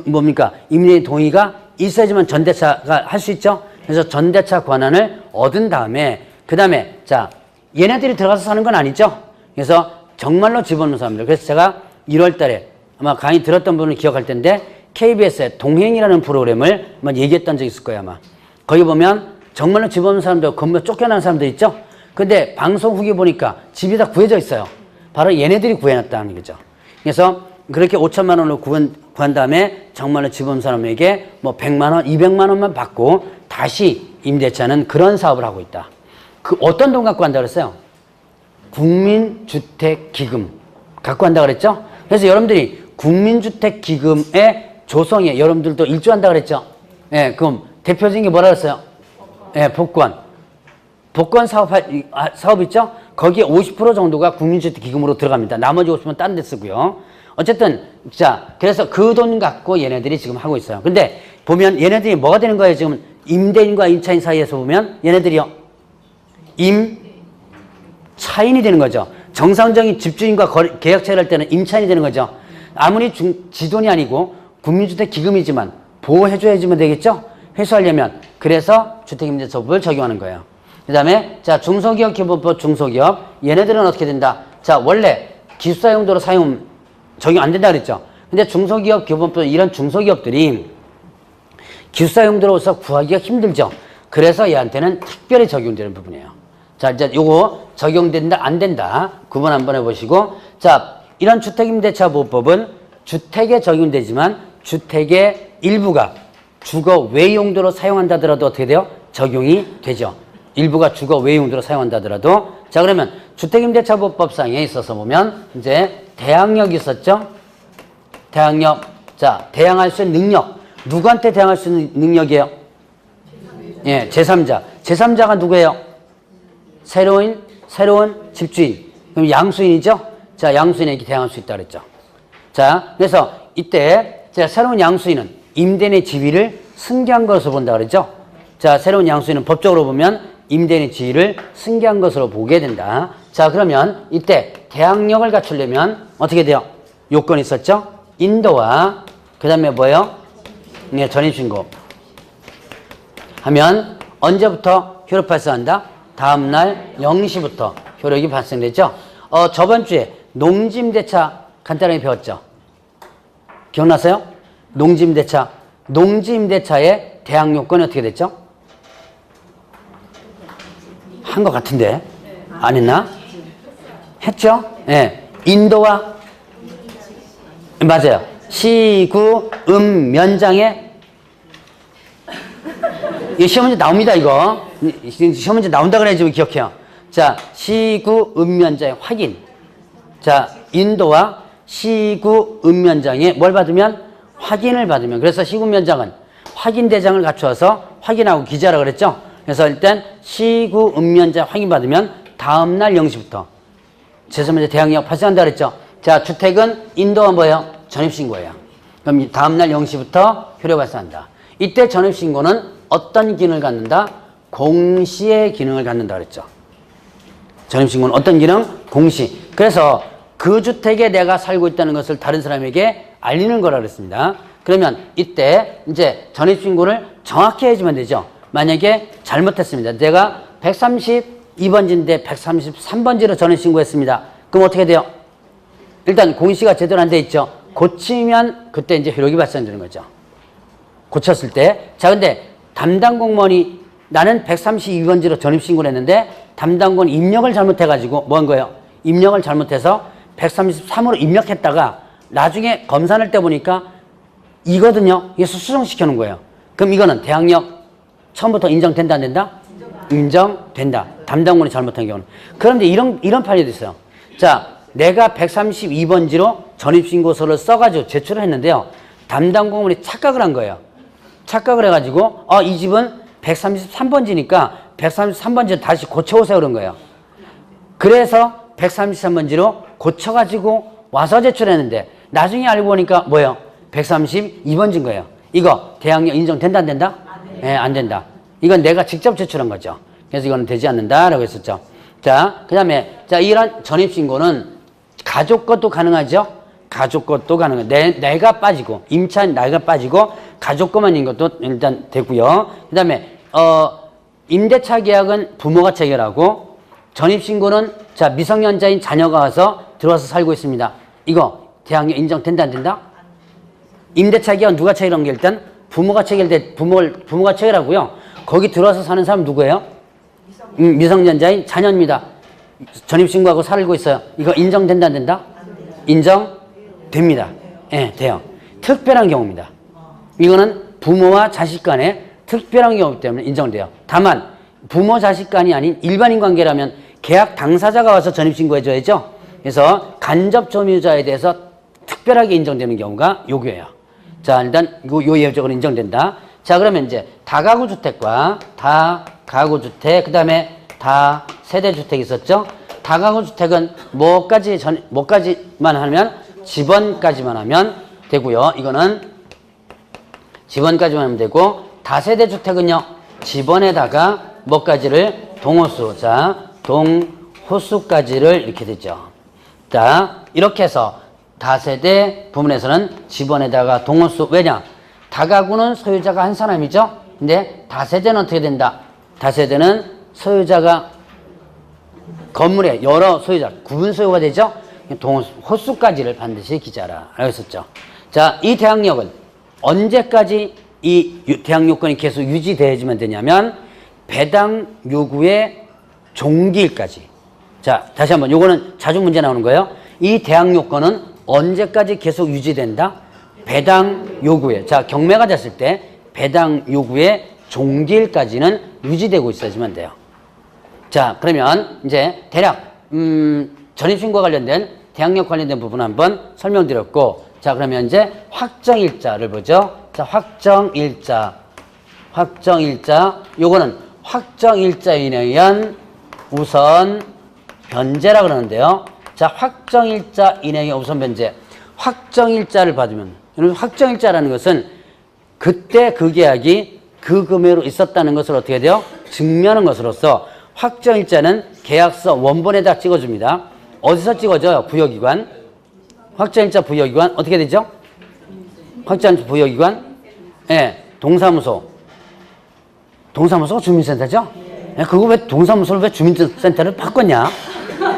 뭡니까? 임대인 동의가 있어야지만 전대차가 할 수 있죠. 그래서 전대차 권한을 얻은 다음에 그 다음에 자, 얘네들이 들어가서 사는 건 아니죠. 그래서 정말로 집어넣는 사람들. 그래서 제가 1월 달에 아마 강의 들었던 분을 기억할 텐데 KBS의 동행이라는 프로그램을 한번 얘기했던 적이 있을 거예요 아마. 거기 보면 정말로 집어넣는 사람들, 건물 쫓겨난 사람들 있죠. 근데 방송 후기 보니까 집이 다 구해져 있어요. 바로 얘네들이 구해놨다는 거죠. 그래서 그렇게 5천만 원을 구한 다음에 정말로 집어넣는 사람에게 뭐 100만 원, 200만 원만 받고 다시 임대차는 그런 사업을 하고 있다. 그 어떤 돈 갖고 한다 그랬어요? 국민주택기금 갖고 한다 그랬죠? 그래서 여러분들이 국민주택기금의 조성에 여러분들도 일조한다 그랬죠? 예, 그럼 대표적인 게 뭐라 그랬어요? 예, 복권 사업 있죠? 거기에 50% 정도가 국민주택기금으로 들어갑니다. 나머지 50%는 다른 데 쓰고요. 어쨌든, 자, 그래서 그 돈 갖고 얘네들이 지금 하고 있어요. 근데 보면 얘네들이 뭐가 되는 거예요? 지금 임대인과 임차인 사이에서 보면 얘네들이요. 임차인이 되는 거죠. 정상적인 집주인과 계약 체결할 때는 임차인이 되는 거죠. 아무리 지돈이 아니고 국민주택 기금이지만 보호해줘야지만 되겠죠? 회수하려면. 그래서 주택임대차법을 적용하는 거예요. 그 다음에 자, 중소기업 기본법 중소기업 얘네들은 어떻게 된다? 자, 원래 기숙사 용도로 적용 안 된다 그랬죠? 근데 중소기업 기본법 이런 중소기업들이 기숙사 용도로서 구하기가 힘들죠. 그래서 얘한테는 특별히 적용되는 부분이에요. 자, 이제 요거 적용된다 안 된다 구분 한번 해보시고 자, 이런 주택임대차보호법은 주택에 적용되지만 주택의 일부가 주거 외 용도로 사용한다더라도 어떻게 돼요? 적용이 되죠. 일부가 주거 외 용도로 사용한다더라도. 자, 그러면 주택임대차보법상에 있어서 보면 이제 대항력이 있었죠. 대항력. 자, 대항할 수 있는 능력. 누구한테 대항할 수 있는 능력이에요? 예, 제3자. 제3자가 누구예요? 새로운 집주인. 그럼 양수인이죠? 자, 양수인에게 대항할 수 있다 그랬죠. 자, 그래서 이때 자, 새로운 양수인은 임대인의 지위를 승계한 것으로 본다 그랬죠? 자, 새로운 양수인은 법적으로 보면 임대인의 지위를 승계한 것으로 보게 된다. 자, 그러면 이때 대항력을 갖추려면 어떻게 돼요? 요건이 있었죠? 인도와 그 다음에 뭐예요? 네, 전입신고 하면 언제부터 효력 발생한다? 다음날 0시부터 효력이 발생되죠. 저번 주에 농지임대차 간단하게 배웠죠. 기억나세요? 농지임대차. 농지임대차의 대항 요건이 어떻게 됐죠? 한 것 같은데 안 했나? 했죠? 예. 인도와 맞아요. 시구 면장에 이 시험 문제 나옵니다. 이거 시험 문제 나온다 그래야지 기억해요. 자, 시구 면장의 확인. 자, 인도와 시구 면장에 뭘 받으면 확인을 받으면. 그래서 시구 면장은 확인 대장을 갖추어서 확인하고 기재하라 그랬죠. 그래서 일단 시구 면장 확인 받으면 다음날 0시부터 제3자 대항력 발생한다 그랬죠. 자, 주택은 인도가 뭐예요? 전입신고예요. 그럼 다음날 0시부터 효력 발생한다. 이때 전입신고는 어떤 기능을 갖는다? 공시의 기능을 갖는다 그랬죠. 전입신고는 어떤 기능? 공시. 그래서 그 주택에 내가 살고 있다는 것을 다른 사람에게 알리는 거라 그랬습니다. 그러면 이때 이제 전입신고를 정확히 해주면 되죠. 만약에 잘못했습니다. 내가 132번지인데 133번지로 전입신고했습니다. 그럼 어떻게 돼요? 일단 공시가 제대로 안 돼 있죠. 고치면 그때 이제 효력이 발생되는 거죠. 고쳤을 때. 자, 근데 담당 공무원이 나는 132번지로 전입신고를 했는데 담당 공무원 입력을 잘못해가지고 뭐 한 거예요? 입력을 잘못해서 133으로 입력했다가 나중에 검사할 때 보니까 이거든요. 이게 수정시켜 놓은 거예요. 그럼 이거는 대항력 처음부터 인정된다 안 된다? 인정된다. 담당 공무원이 잘못한 경우는. 그런데 이런 판례도 있어요. 자, 내가 132번지로 전입신고서를 써가지고 제출을 했는데요. 담당 공무원이 착각을 한 거예요. 착각을 해가지고 이 집은 133번지니까 133번지로 다시 고쳐오세요 그런 거예요. 그래서 133번지로 고쳐가지고 와서 제출했는데 나중에 알고 보니까 뭐예요? 132번지인 거예요. 이거 대항력 인정된다 안 된다? 네, 안 된다. 이건 내가 직접 제출한 거죠. 그래서 이거는 되지 않는다라고 했었죠. 자, 그 다음에 자, 이런 전입신고는 가족 것도 가능하죠? 가족 것도 가능해요. 내가 빠지고 임차인 나이가 빠지고 가족 것만 있는 것도 일단 되고요. 그 다음에 임대차 계약은 부모가 체결하고 전입신고는 자, 미성년자인 자녀가 와서 들어와서 살고 있습니다. 이거 대항력 인정된다 안 된다? 임대차 계약은 누가 체결한 게 일단 부모가 부모가 체결하고요. 거기 들어와서 사는 사람 누구예요? 미성년자인 자녀입니다. 전입신고하고 살고 있어요. 이거 인정된다 안 된다? 인정됩니다. 예, 돼요. 특별한 경우입니다. 이거는 부모와 자식 간의 특별한 경우이기 때문에 인정돼요. 다만 부모 자식 간이 아닌 일반인 관계라면 계약 당사자가 와서 전입신고해줘야죠. 그래서 간접 점유자에 대해서 특별하게 인정되는 경우가 요구예요. 자, 일단 요 예적으로 인정된다. 자, 그러면 이제 다가구 주택과 다가구 주택, 그 다음에 다세대 주택이 있었죠. 다가구 주택은 뭐까지만 하면 집원까지만 하면 되고요. 이거는 집원까지만 하면 되고, 다세대 주택은요, 집원에다가 뭐까지를 동호수, 자, 동호수까지를 이렇게 되죠. 자, 이렇게 해서 다세대 부분에서는 집원에다가 동호수, 왜냐? 다가구는 소유자가 한 사람이죠. 근데 다세대는 어떻게 된다? 다세대는 소유자가 건물에 여러 소유자, 구분 소유가 되죠. 동호수, 호수까지를 반드시 기재하라. 라고 했었죠. 자, 이 대항력은 언제까지 이 대항 요건이 계속 유지되어야지만 되냐면 배당 요구의 종기일까지. 자, 다시 한번 요거는 자주 문제 나오는 거예요. 이 대항 요건은 언제까지 계속 유지된다? 배당 요구에, 자, 경매가 됐을 때 배당 요구의 종기일까지는 유지되고 있어야지만 돼요. 자, 그러면 이제 대략 전입신고와 관련된 대항력 관련된 부분 한번 설명드렸고, 자, 그러면 이제 확정일자를 보죠. 자, 확정일자 요거는 확정일자에 의한 우선 변제라 그러는데요. 자, 확정일자 인행의 우선 변제. 확정일자를 받으면, 여러분, 확정일자라는 것은 그때 그 계약이 그 금액으로 있었다는 것을 어떻게 돼요? 증명하는 것으로서 확정일자는 계약서 원본에다 찍어줍니다. 어디서 찍어줘요? 부여기관. 확정일자 부여기관 어떻게 되죠? 확정일자 부여기관, 예, 동사무소가 주민센터죠? 예, 그거 왜 동사무소를 왜 주민센터를 바꿨냐?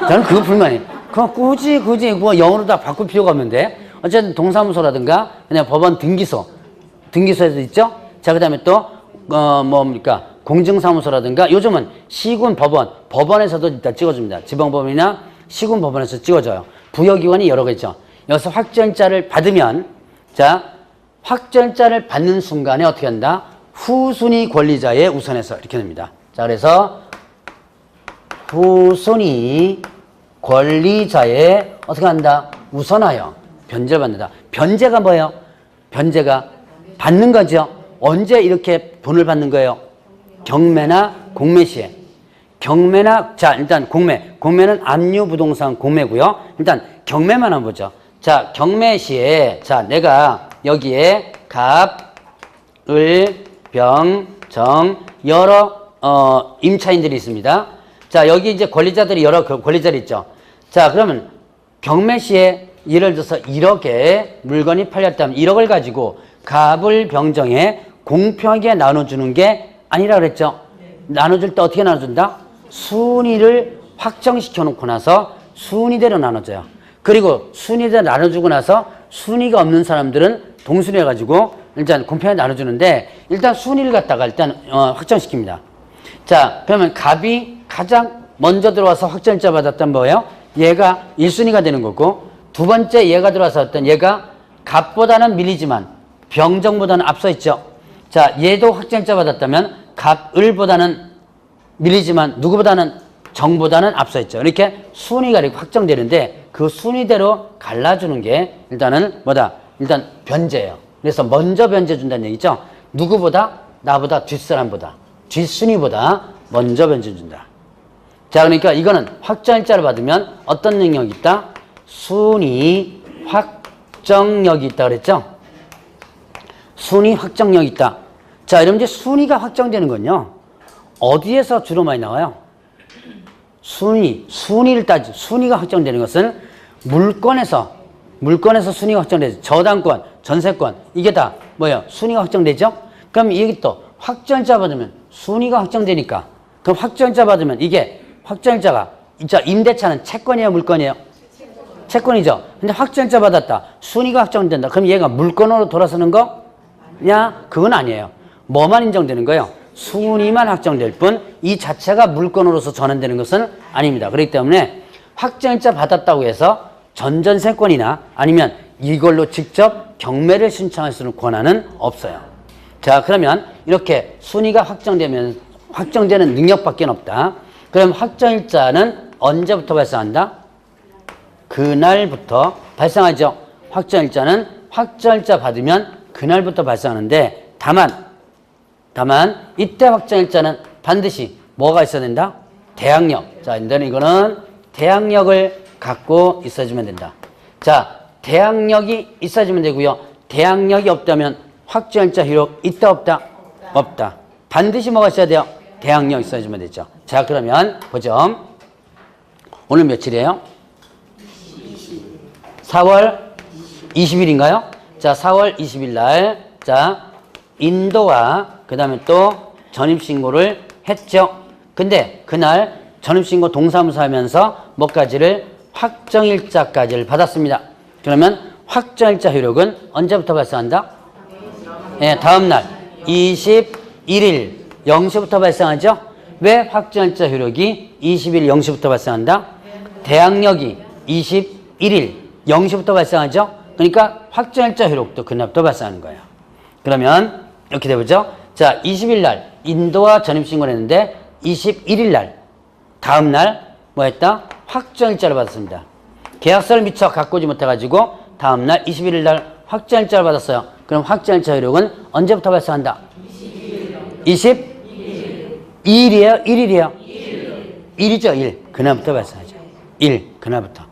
저는 그거 불만이에요. 그거 굳이 뭐 영어로 다 바꿀 필요가 없는데, 어쨌든 동사무소라든가 그냥 법원 등기소에도 있죠. 자, 그다음에 또 뭡니까, 공증사무소라든가 요즘은 시군 법원에서도 일단 찍어줍니다. 지방법원이나 시군 법원에서 찍어줘요. 부여기관이 여러 개 있죠. 여기서 확정일자를 받으면, 자, 확정일자를 받는 순간에 어떻게 한다? 후순위 권리자의 우선해서 이렇게 됩니다. 자, 그래서 후순위 권리자의 어떻게 한다? 우선하여 변제를 받는다. 변제가 뭐예요? 변제가 받는 거죠. 언제 이렇게 돈을 받는 거예요? 경매나 공매 시에. 경매나, 자, 일단 공매는 압류부동산 공매고요. 일단 경매만 한번 보죠. 자, 경매 시에, 자, 내가 여기에 갑, 을, 병, 정, 여러 임차인들이 있습니다. 자, 여기 이제 권리자들이 여러 권리자들이 있죠. 자, 그러면 경매 시에 예를 들어서 1억에 물건이 팔렸다면 1억을 가지고 갑을 병정에 공평하게 나눠주는 게 아니라 그랬죠. 나눠줄 때 어떻게 나눠준다? 순위를 확정시켜 놓고 나서 순위대로 나눠줘요. 그리고 순위대로 나눠주고 나서 순위가 없는 사람들은 동순위 해가지고 일단 공평하게 나눠주는데, 일단 순위를 갖다가 일단 확정시킵니다. 자, 그러면 갑이 가장 먼저 들어와서 확정일자 받았던 뭐예요? 얘가 1순위가 되는 거고, 두 번째 얘가 들어와서 어떤 얘가 갑보다는 밀리지만 병정보다는 앞서 있죠. 자, 얘도 확정일자 받았다면 갑을보다는 밀리지만 누구보다는 정보다는 앞서 있죠. 이렇게 순위가 이렇게 확정되는데, 그 순위대로 갈라주는 게 일단은 뭐다? 일단 변제예요. 그래서 먼저 변제 준다는 얘기죠. 누구보다? 나보다 뒷사람보다, 뒷순위보다 먼저 변제 준다. 자, 그러니까 이거는 확정일자를 받으면 어떤 능력이 있다? 순위 확정력이 있다 그랬죠? 순위 확정력이 있다. 자, 여러분들 순위가 확정되는 건요, 어디에서 주로 많이 나와요? 순위를 순위가 확정되는 것은 물건에서 순위가 확정되죠. 저당권, 전세권, 이게 다 뭐예요? 순위가 확정되죠? 그럼 여기 또 확정일자 받으면 순위가 확정되니까, 그럼 확정일자 받으면 이게 확정일자가, 자, 임대차는 채권이에요, 물건이에요? 채권이죠. 근데 확정일자 받았다. 순위가 확정된다. 그럼 얘가 물건으로 돌아서는 거냐? 그건 아니에요. 뭐만 인정되는 거예요? 순위만 확정될 뿐, 이 자체가 물건으로서 전환되는 것은 아닙니다. 그렇기 때문에 확정일자 받았다고 해서 전전세권이나 아니면 이걸로 직접 경매를 신청할 수 있는 권한은 없어요. 자, 그러면 이렇게 순위가 확정되는 능력밖에 없다. 그럼 확정일자는 언제부터 발생한다? 그날부터 발생하죠. 확정일자는 확정일자 받으면 그날부터 발생하는데, 다만 이때 확정일자는 반드시 뭐가 있어야 된다? 대항력. 자, 이거는 대항력을 갖고 있어주면 된다. 자, 대항력이 있어주면 되고요. 대항력이 없다면 확정일자 효력 있다 없다? 없다. 반드시 뭐가 있어야 돼요? 대항력 있어주면 되죠. 자, 그러면 보죠. 오늘 며칠이에요? 4월 20일인가요? 자, 4월 20일 날, 자, 인도가 그 다음에 또 전입신고를 했죠. 근데 그날 전입신고 동사무소 하면서 뭐까지를? 확정일자까지를 받았습니다. 그러면 확정일자 효력은 언제부터 발생한다? 네, 다음날 21일 0시부터 발생하죠. 왜 확정일자 효력이 20일 0시부터 발생한다? 대항력이 21일 0시부터 발생하죠. 그러니까 확정일자 효력도 그날부터 발생하는 거예요. 그러면 이렇게 되보죠. 자, 20일 날 인도와 전입신고를 했는데 21일 날 다음 날 뭐 했다? 확정일자를 받았습니다. 계약서를 미처 갖고 오지 못해가지고 다음 날 21일 날 확정일자를 받았어요. 그럼 확정일자 효력은 언제부터 발생한다? 22일이에요? 1일이에요? 1이죠, 1. 그날부터 발생하죠. 1. 그날부터.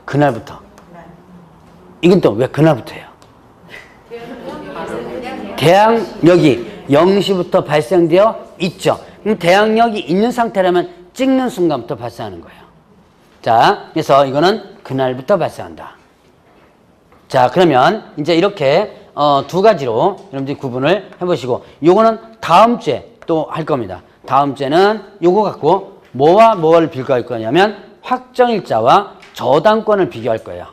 그날부터. 이건 또 왜 그날부터예요? 대항력이 0시부터 발생되어 있죠. 그럼 대항력이 있는 상태라면 찍는 순간부터 발생하는 거예요. 자, 그래서 이거는 그날부터 발생한다. 자, 그러면 이제 이렇게 두 가지로 여러분들이 구분을 해보시고, 요거는 다음 주에 또 할 겁니다. 다음 주에는 요거 갖고 뭐와 뭐를 비교할 거냐면 확정일자와 저당권을 비교할 거예요.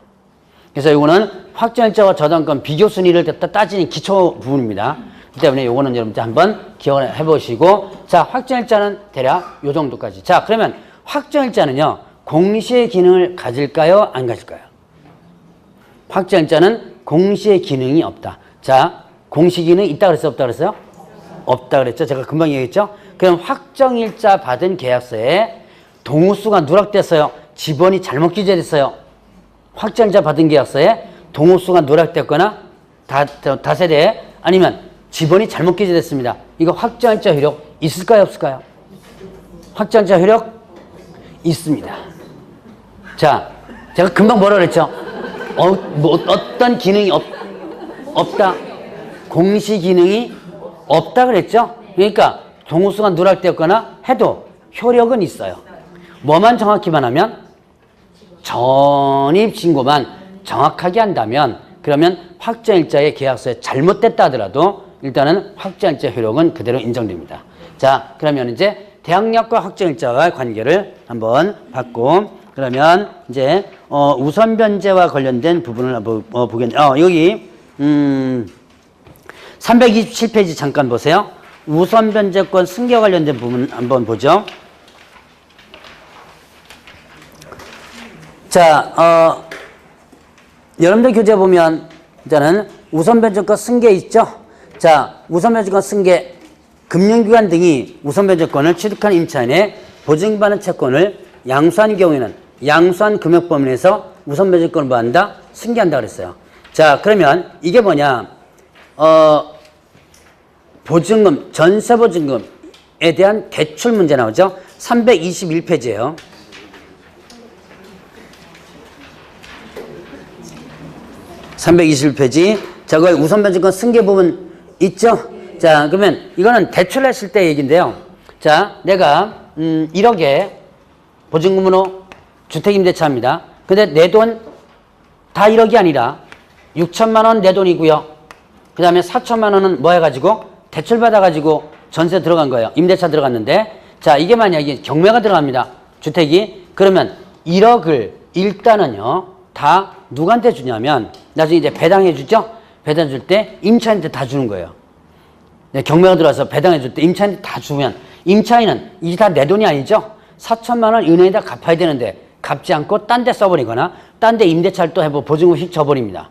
그래서 요거는 확정일자와 저당권 비교 순위를 따지는 기초 부분입니다. 그렇기 때문에 요거는 여러분들 한번 기억을 해보시고, 자, 확정일자는 대략 요 정도까지. 자, 그러면 확정일자는요, 공시의 기능을 가질까요? 안 가질까요? 확정일자는 공시의 기능이 없다. 자, 공시 기능이 있다 그랬어요? 없다 그랬어요? 없다 그랬죠? 제가 금방 얘기했죠? 그럼 확정일자 받은 계약서에 동호수가 누락됐어요? 지번이 잘못 기재됐어요? 확정일자 받은 계약서에 동호수가 누락됐거나 다세대 아니면 지번이 잘못 기재됐습니다. 이거 확정일자 효력 있을까요? 없을까요? 확정일자 효력 있습니다. 자, 제가 금방 뭐라 그랬죠? 어떤 기능이 없다? 공시 기능이 없다 그랬죠? 그러니까 동호수가 누락되었거나 해도 효력은 있어요. 뭐만 정확히만 하면 전입신고만 정확하게 한다면, 그러면 확정일자의 계약서에 잘못됐다 하더라도 일단은 확정일자 효력은 그대로 인정됩니다. 자, 그러면 이제 대항력과 확정일자와 관계를 한번 봤고, 그러면 이제 우선 변제와 관련된 부분을 보겠는데, 여기 327페이지 잠깐 보세요. 우선 변제권 승계 관련된 부분 한번 보죠. 자, 여러분들 교재 보면 일단은 우선 변제권 승계 있죠? 자, 우선 변제권 승계, 금융기관 등이 우선 변제권을 취득한 임차인의 보증받은 채권을 양수한 경우에는 양수한 금액 범위에서 우선 변제권을 뭐 한다? 승계한다 그랬어요. 자, 그러면 이게 뭐냐? 보증금, 전세보증금에 대한 대출 문제 나오죠? 321페이지예요. 321페이지. 자, 거기 우선 변제권 승계 부분 있죠? 자, 그러면 이거는 대출했을 때 얘기인데요. 자, 내가 1억에 보증금으로 주택임대차입니다. 근데 내 돈 다 1억이 아니라 6천만 원 내 돈이고요. 그 다음에 4천만 원은 뭐 해가지고 대출받아가지고 전세 들어간 거예요. 임대차 들어갔는데, 자, 이게 만약에 경매가 들어갑니다. 주택이. 그러면 1억을 일단은요, 다 누구한테 주냐면 나중에 이제 배당해 주죠? 배당 줄 때 임차인한테 다 주는 거예요. 네, 경매가 들어와서 배당해 줄 때 임차인한테 다 주면 임차인은 이게 다 내 돈이 아니죠? 4천만 원 은행에다 갚아야 되는데 갚지 않고 딴 데 써버리거나 딴 데 임대차를 또 해보 보증금 휙 줘버립니다.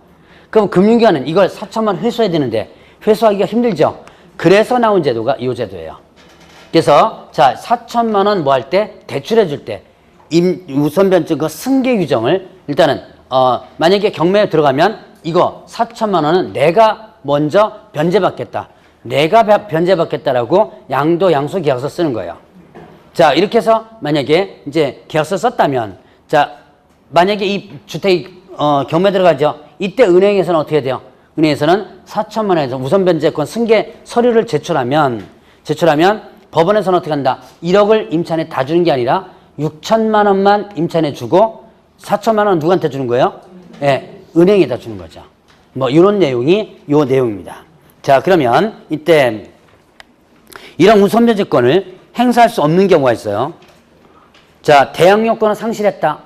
그럼 금융기관은 이걸 4천만 원 회수해야 되는데 회수하기가 힘들죠? 그래서 나온 제도가 이 제도예요. 그래서 자, 4천만 원 뭐 할 때 대출해 줄 때 우선변제권 승계 규정을 일단은 만약에 경매에 들어가면 이거 4천만 원은 내가 먼저 변제받겠다. 내가 변제받겠다라고 양도 계약서 쓰는 거예요. 자, 이렇게 해서 만약에 이제 계약서 썼다면, 자, 만약에 이 주택이 경매 들어가죠. 이때 은행에서는 어떻게 돼요? 은행에서는 4천만 원에서 우선 변제권 승계 서류를 제출하면 법원에서는 어떻게 한다? 1억을 임차인에 다 주는 게 아니라 6천만 원만 임차인에 주고 4천만 원은 누구한테 주는 거예요? 네, 은행에다 주는 거죠. 뭐 이런 내용이 요 내용입니다. 자, 그러면 이때 이런 우선 변제권을 행사할 수 없는 경우가 있어요. 자, 대항 요건을 상실했다.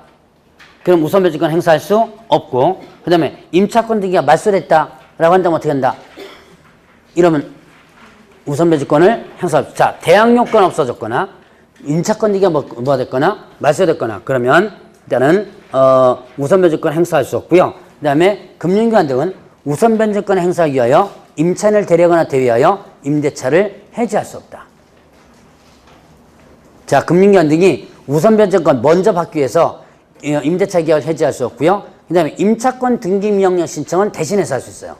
그럼 우선 변제권 행사할 수 없고, 그 다음에 임차권 등기가 말소됐다라고 한다면 어떻게 한다? 이러면 우선 변제권을 행사할 수. 자, 대항 요건 없어졌거나 임차권 등기가 뭐가 됐거나 말소됐거나 그러면 일단은 우선 변제권 행사할 수 없고요. 다음에 금융기관 등은 우선 변제권을 행사하기 위하여 임차인을 대리하거나 대위하여 임대차를 해지할 수 없다. 자, 금융기관 등이 우선 변제권 먼저 받기 위해서 임대차 계약을 해지할 수 없고요. 그 다음에 임차권 등기 명령 신청은 대신해서 할 수 있어요.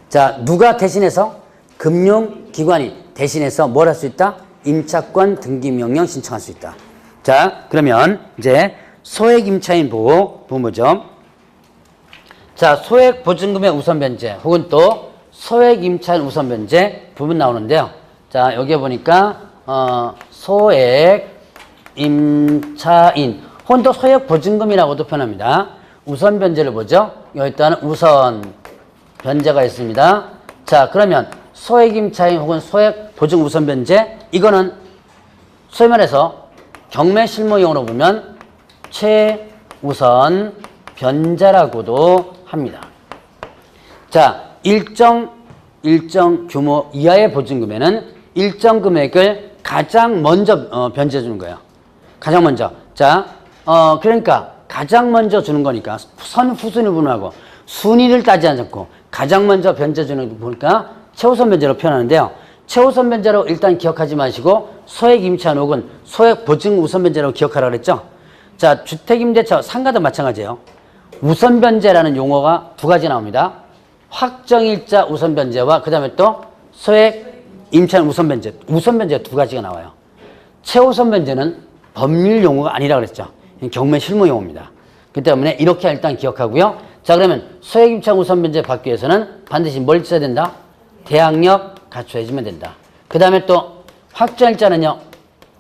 자, 누가 대신해서? 금융기관이 대신해서 뭘 할 수 있다? 임차권 등기 명령 신청할 수 있다. 자, 그러면 이제 소액 임차인 보호 부분죠. 자, 소액 보증금의 우선 변제 혹은 또 소액 임차인 우선 변제 부분 나오는데요. 자, 여기에 보니까 소액 임차인 혹은 또 소액 보증금이라고도 표현합니다. 우선 변제를 보죠. 여기다는 우선 변제가 있습니다. 자, 그러면 소액 임차인 혹은 소액 보증 우선 변제, 이거는 소위 말해서 경매 실무 용어로 보면 최우선 변제라고도 합니다. 자, 일정 규모 이하의 보증금에는 일정 금액을 가장 먼저 변제해 주는 거예요. 가장 먼저. 자, 그러니까 가장 먼저 주는 거니까 선후순위 분하고 순위를 따지지 않고 가장 먼저 변제해 주는 거 보니까 최우선 변제로 표현하는데요. 최우선 변제로 일단 기억하지 마시고 소액 임차인 혹은 소액 보증 우선 변제라고 기억하라고 그랬죠. 자, 주택임대차 상가도 마찬가지예요. 우선 변제라는 용어가 두 가지 나옵니다. 확정일자 우선 변제와 그 다음에 또 소액 임차인 우선 변제. 우선 변제가 두 가지가 나와요. 최우선 변제는 법률 용어가 아니라고 그랬죠. 경매 실무 용어입니다. 그 때문에 이렇게 일단 기억하고요. 자, 그러면 소액 임차인 우선 변제 받기 위해서는 반드시 뭘 써야 된다? 대항력 갖춰야지면 된다. 그 다음에 또 확정일자는요.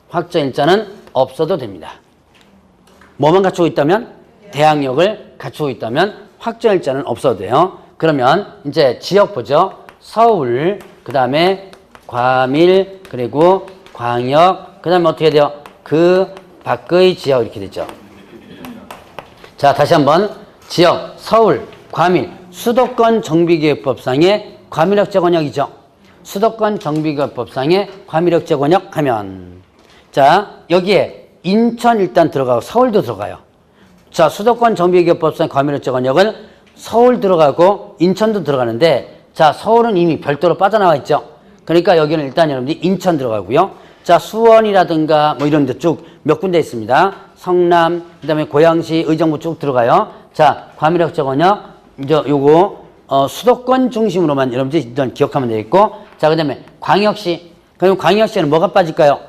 확정일자는 없어도 됩니다. 뭐만 갖추고 있다면? 대항력을 갖추고 있다면 확정일자는 없어도 돼요. 그러면 이제 지역 보죠. 서울, 그 다음에 과밀, 그리고 광역, 그 다음에 어떻게 돼요? 그 밖의 지역 이렇게 되죠. 자, 다시 한번 지역, 서울, 과밀, 수도권 정비계획법상의 과밀역제 권역이죠. 수도권 정비계획법상의 과밀역제 권역 하면, 자, 여기에 인천 일단 들어가고 서울도 들어가요. 자, 수도권 정비계획법상 과밀역제 권역은 서울 들어가고 인천도 들어가는데, 자, 서울은 이미 별도로 빠져나와 있죠. 그러니까 여기는 일단 여러분들이 인천 들어가고요. 자, 수원이라든가 뭐 이런 데 쭉 몇 군데 있습니다. 성남, 그 다음에 고양시, 의정부 쭉 들어가요. 자, 과밀역제 권역, 이제 요거, 수도권 중심으로만 여러분들이 일단 기억하면 되겠고, 자, 그 다음에 광역시. 그럼 광역시에는 뭐가 빠질까요?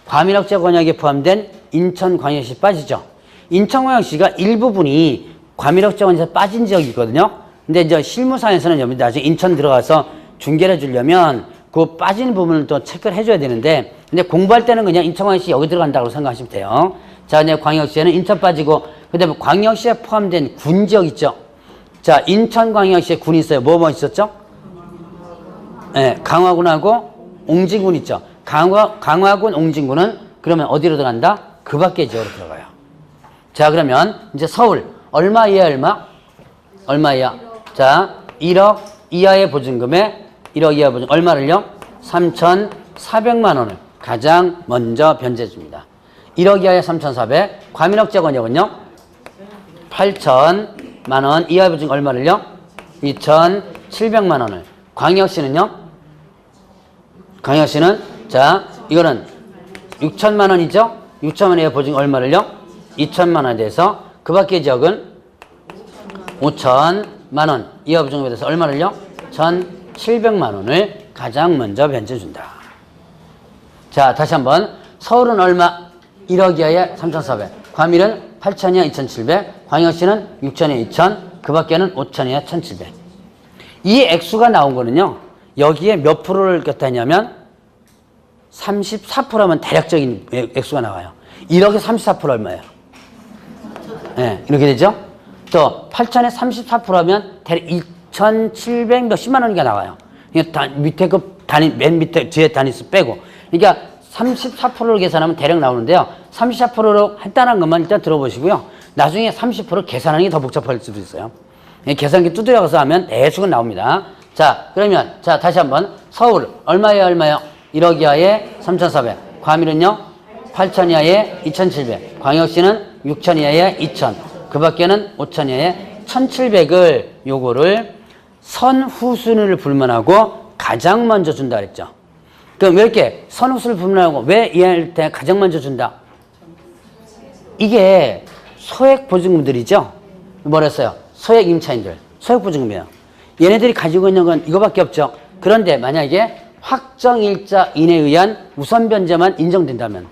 과밀역제 권역에 포함된 인천광역시 빠지죠. 인천광역시가 일부분이 과밀역제 권역에서 빠진 지역이거든요. 근데 이제 실무상에서는 여러분들 나중에 인천 들어가서 중개를 해주려면 그 빠진 부분을 또 체크를 해줘야 되는데, 근데 공부할 때는 그냥 인천광역시 여기 들어간다고 생각하시면 돼요. 자, 이제 광역시에는 인천 빠지고, 그 다음에 광역시에 포함된 군 지역 있죠. 자, 인천광역시에 군이 있어요. 뭐 있었죠? 네, 강화군하고 옹진군 있죠. 강화군, 옹진군은 그러면 어디로 들어간다? 그 밖의 지역으로 들어가요. 자, 그러면 이제 서울. 얼마 이하 얼마? 얼마 이하? 자, 1억 이하의 보증금에 1억 이하 보증금 얼마를요? 3,400만 원을 가장 먼저 변제해 줍니다. 1억 이하의 3,400. 과밀역제 권역은요? 8,000만 원 이하의 보증금 얼마를요? 2,700만 원을. 광역시는요? 광역시는 자, 이거는 6천만 원이죠? 6천만 원의 보증금 얼마를요? 2천만 원에 대해서 그 밖의 지역은 5천만 원 이하 보증금에 대해서 얼마를요? 1,700만 원을 가장 먼저 변제해준다. 자, 다시 한번 서울은 얼마? 1억 이하의 3,400. 과밀은 8천 이하 2,700. 광역시는 6천 이하 2천. 그 밖에는 5천 이하 1,700. 이 액수가 나온 거는요. 여기에 몇 프로를 꼈다냐면 34%면 대략적인 액수가 나와요. 1억에 34% 얼마예요? 네, 이렇게 되죠? 또 8천에 34%면 대략 2,700 몇십만 원이가 나와요. 밑에 그 단위, 맨 밑에 뒤에 단위수 빼고. 그러니까 34%를 계산하면 대략 나오는데요. 34%로 간단한 것만 일단 들어보시고요. 나중에 30% 계산하는 게 더 복잡할 수도 있어요. 계산기 두드려서 하면 대충은 나옵니다. 자, 그러면 자, 다시 한번 서울 얼마예요? 얼마요? 1억 이하에 3,400. 과밀은요? 8천 이하에 2,700. 광역시는 6천 이하에 2천. 그 밖에는 5천 이하에 1700을 요거를 선후순위를 불문하고 가장 먼저 준다 그랬죠. 그럼 왜 이렇게 선후순위를 불문하고 왜 이해할 때 가장 먼저 준다? 이게 소액보증금들이죠. 뭐랬어요? 소액임차인들. 소액보증금이에요. 얘네들이 가지고 있는 건 이거밖에 없죠. 그런데 만약에 확정일자 인에 의한 우선변제만 인정된다면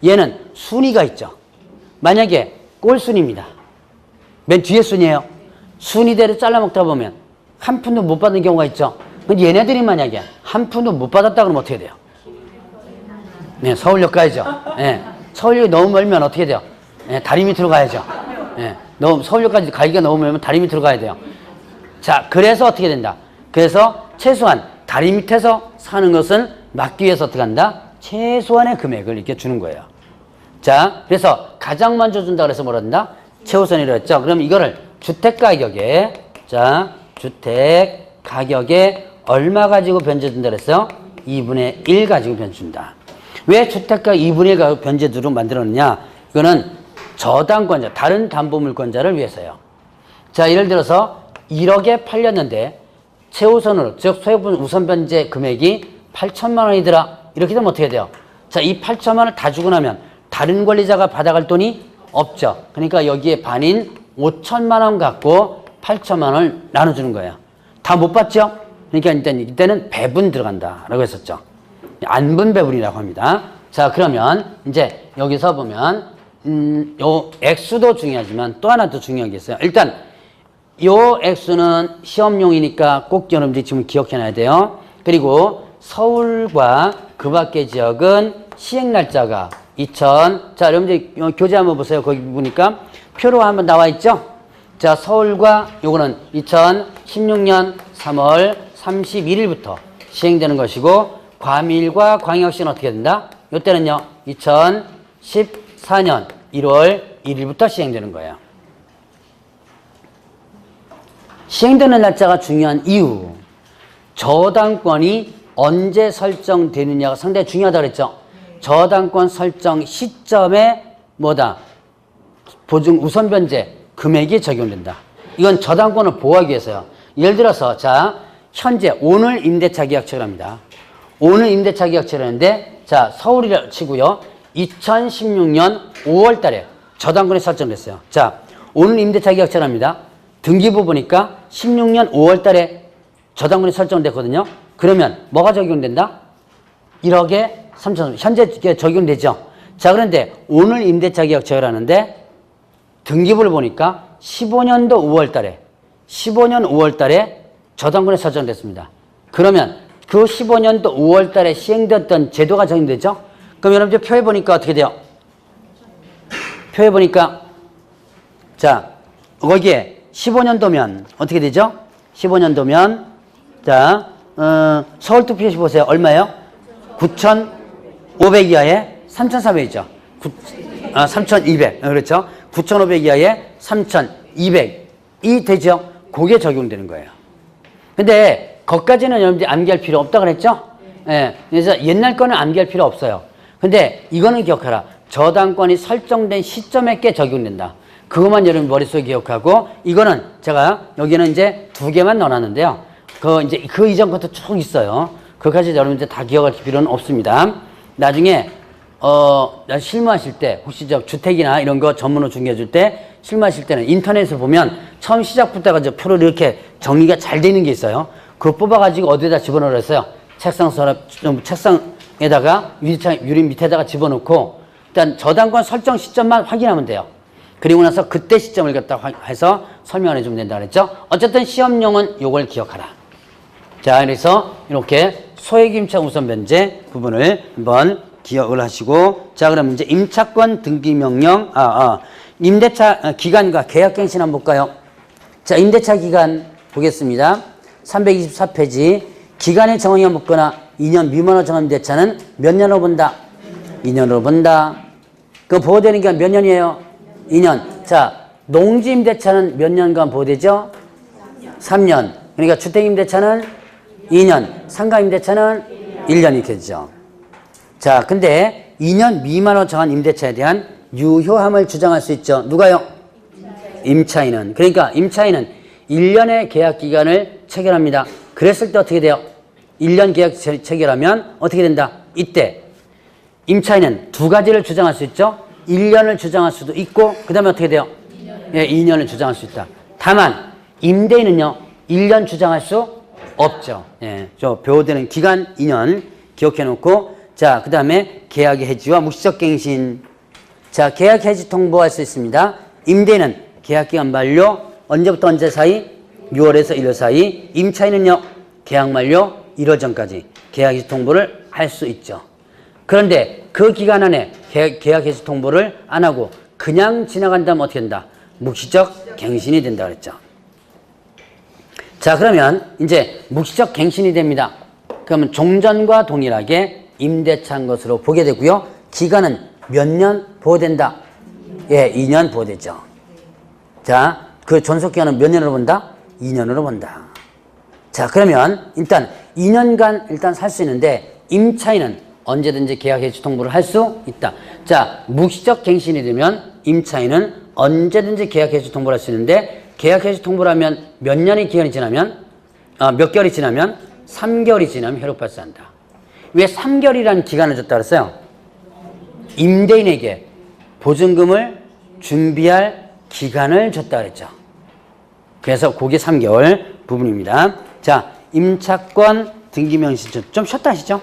얘는 순위가 있죠. 만약에 꼴순위입니다. 맨 뒤에 순위예요. 순위대로 잘라먹다 보면 한 푼도 못 받은 경우가 있죠. 근데 얘네들이 만약에 한 푼도 못 받았다 그러면 어떻게 돼요? 네, 서울역 가야죠. 네, 서울역이 너무 멀면 어떻게 돼요? 네, 다리 밑으로 가야죠. 네, 너무 서울역까지 가기가 너무 멀면 다리 밑으로 가야 돼요. 자, 그래서 어떻게 된다? 그래서 최소한 다리 밑에서 사는 것은 막기 위해서 어떻게 한다? 최소한의 금액을 이렇게 주는 거예요. 자, 그래서 가장 먼저 준다 그래서 뭐라 한다? 최우선이라고 했죠. 그럼 이거를 주택가격에, 자, 주택가격에 얼마 가지고 변제준다 그랬어요? 2분의 1 가지고 변제준다. 왜 주택가 2분의 1 가지고 변제도로 만들었느냐? 이거는 저당권자, 다른 담보물권자를 위해서요. 자, 예를 들어서 1억에 팔렸는데 최우선으로, 즉 소액우선 변제 금액이 8천만 원이더라. 이렇게 되면 어떻게 돼요? 자, 이 8천만 원을 다 주고 나면 다른 권리자가 받아갈 돈이 없죠. 그러니까 여기에 반인 5천만 원 갖고 8천만 원을 나눠주는 거예요. 다 못 받죠? 그러니까 일단 이때는 배분 들어간다라고 했었죠. 안분 배분이라고 합니다. 자, 그러면 이제 여기서 보면 요 액수도 중요하지만 또 하나 더 중요한 게 있어요. 일단 요 액수는 시험용이니까 꼭 여러분들이 지금 기억해놔야 돼요. 그리고 서울과 그 밖의 지역은 시행 날짜가 자, 여러분들 교재 한번 보세요. 거기 보니까 표로 한번 나와 있죠? 자, 서울과 요거는 2016년 3월 31일부터 시행되는 것이고, 과밀과 광역시는 어떻게 된다? 요때는요, 2014년 1월 1일부터 시행되는 거예요. 시행되는 날짜가 중요한 이유. 저당권이 언제 설정되느냐가 상당히 중요하다고 그랬죠? 저당권 설정 시점에 뭐다? 보증 우선 변제 금액이 적용된다. 이건 저당권을 보호하기 위해서요. 예를 들어서 자, 현재 오늘 임대차 계약처를 합니다. 오늘 임대차 계약처를 하는데 자, 서울이라 치고요. 2016년 5월 달에 저당권이 설정됐어요. 자, 오늘 임대차 계약처를 합니다. 등기부 보니까 16년 5월 달에 저당권이 설정됐거든요. 그러면 뭐가 적용된다? 1억에 3천, 현재 적용되죠. 자, 그런데 오늘 임대차 계약처를 하는데 등기부를 보니까 15년도 5월 달에 저당권이 설정됐습니다. 그러면 그 15년도 5월 달에 시행됐던 제도가 적용되죠? 그럼 여러분들 표에 보니까 어떻게 돼요? 표에 보니까 자, 거기에 15년도면 어떻게 되죠? 15년도면 자, 서울특별시 보세요. 얼마예요? 9,500 이하에 3,400이죠. 3,200. 그렇죠? 9,500 이하에 3,200이 되죠. 그게 적용되는 거예요. 근데 거기까지는 여러분들이 암기할 필요 없다고 그랬죠? 예. 그래서 옛날 거는 암기할 필요 없어요. 근데 이거는 기억하라. 저당권이 설정된 시점에 꽤 적용된다. 그것만 여러분 머릿속에 기억하고, 이거는 제가 여기는 이제 2개만 넣어놨는데요. 이제 그 이전 것도 쭉 있어요. 그것까지 여러분들 다 기억할 필요는 없습니다. 나중에 실무하실 때 혹시 저 주택이나 이런 거 전문으로 중개해줄 때 실무하실 때는 인터넷에 보면 처음 시작부터가 저 표를 이렇게 정리가 잘 되는 게 있어요. 그거 뽑아가지고 어디에다 집어넣으랬어요? 책상에다가 유리 밑에다가 집어넣고 일단 저당권 설정 시점만 확인하면 돼요. 그리고 나서 그때 시점을 갖다 해서 설명을 해주면 된다 그랬죠? 어쨌든 시험용은 요걸 기억하라. 자, 그래서 이렇게 소액임차 우선 변제 부분을 한번 기억을 하시고, 자, 그럼 이제 임차권 등기 명령, 임대차 기간과 계약갱신 한번 볼까요? 자, 임대차 기간 보겠습니다. 324페이지. 기간의 정황이 묻거나 2년 미만으로 정한 임대차는 몇 년으로 본다? 2년으로 본다. 그 보호되는 기간 몇 년이에요? 2년. 자, 농지 임대차는 몇 년간 보호되죠? 3년. 그러니까 주택 임대차는 2년, 상가 임대차는 1년 이렇게 되죠. 자, 근데 2년 미만으로 정한 임대차에 대한 유효함을 주장할 수 있죠. 누가요? 임차인은. 그러니까 임차인은 1년의 계약 기간을 체결합니다. 그랬을 때 어떻게 돼요? 1년 계약 체결하면 어떻게 된다? 이때 임차인은 두 가지를 주장할 수 있죠. 1년을 주장할 수도 있고 그 다음에 어떻게 돼요? 2년. 예, 2년을 주장할 수 있다. 다만 임대인은요 1년 주장할 수 없죠. 예, 저 배우되는 기간 2년 기억해 놓고 자, 그 다음에 계약의 해지와 묵시적 갱신. 자, 계약 해지 통보할 수 있습니다. 임대인은 계약기간 만료 언제부터 언제 사이? 6월에서 1월 사이. 임차인은요 계약 만료 1월 전까지 계약 해지 통보를 할 수 있죠. 그런데 그 기간 안에 계약 해지 통보를 안 하고 그냥 지나간다면 어떻게 된다? 묵시적 갱신이 된다 그랬죠. 자, 그러면 이제 묵시적 갱신이 됩니다. 그러면 종전과 동일하게 임대차한 것으로 보게 되고요. 기간은 몇 년 보호된다? 예, 2년 보호되죠. 자, 그 존속기간은 몇 년으로 본다? 2년으로 본다. 자, 그러면 일단 2년간 일단 살 수 있는데 임차인은 언제든지 계약 해지 통보를 할 수 있다. 자, 묵시적 갱신이 되면 임차인은 언제든지 계약 해지 통보를 할 수 있는데 계약 해지 통보를 하면 몇 년의 기간이 지나면 몇 개월이 지나면 3개월이 지나면 효력 발생한다. 왜 3개월이라는 기간을 줬다 그랬어요? 임대인에게 보증금을 준비할 기간을 줬다 그랬죠. 그래서 그게 3개월 부분입니다. 자, 임차권 등기명시 좀 쉬었다 하시죠?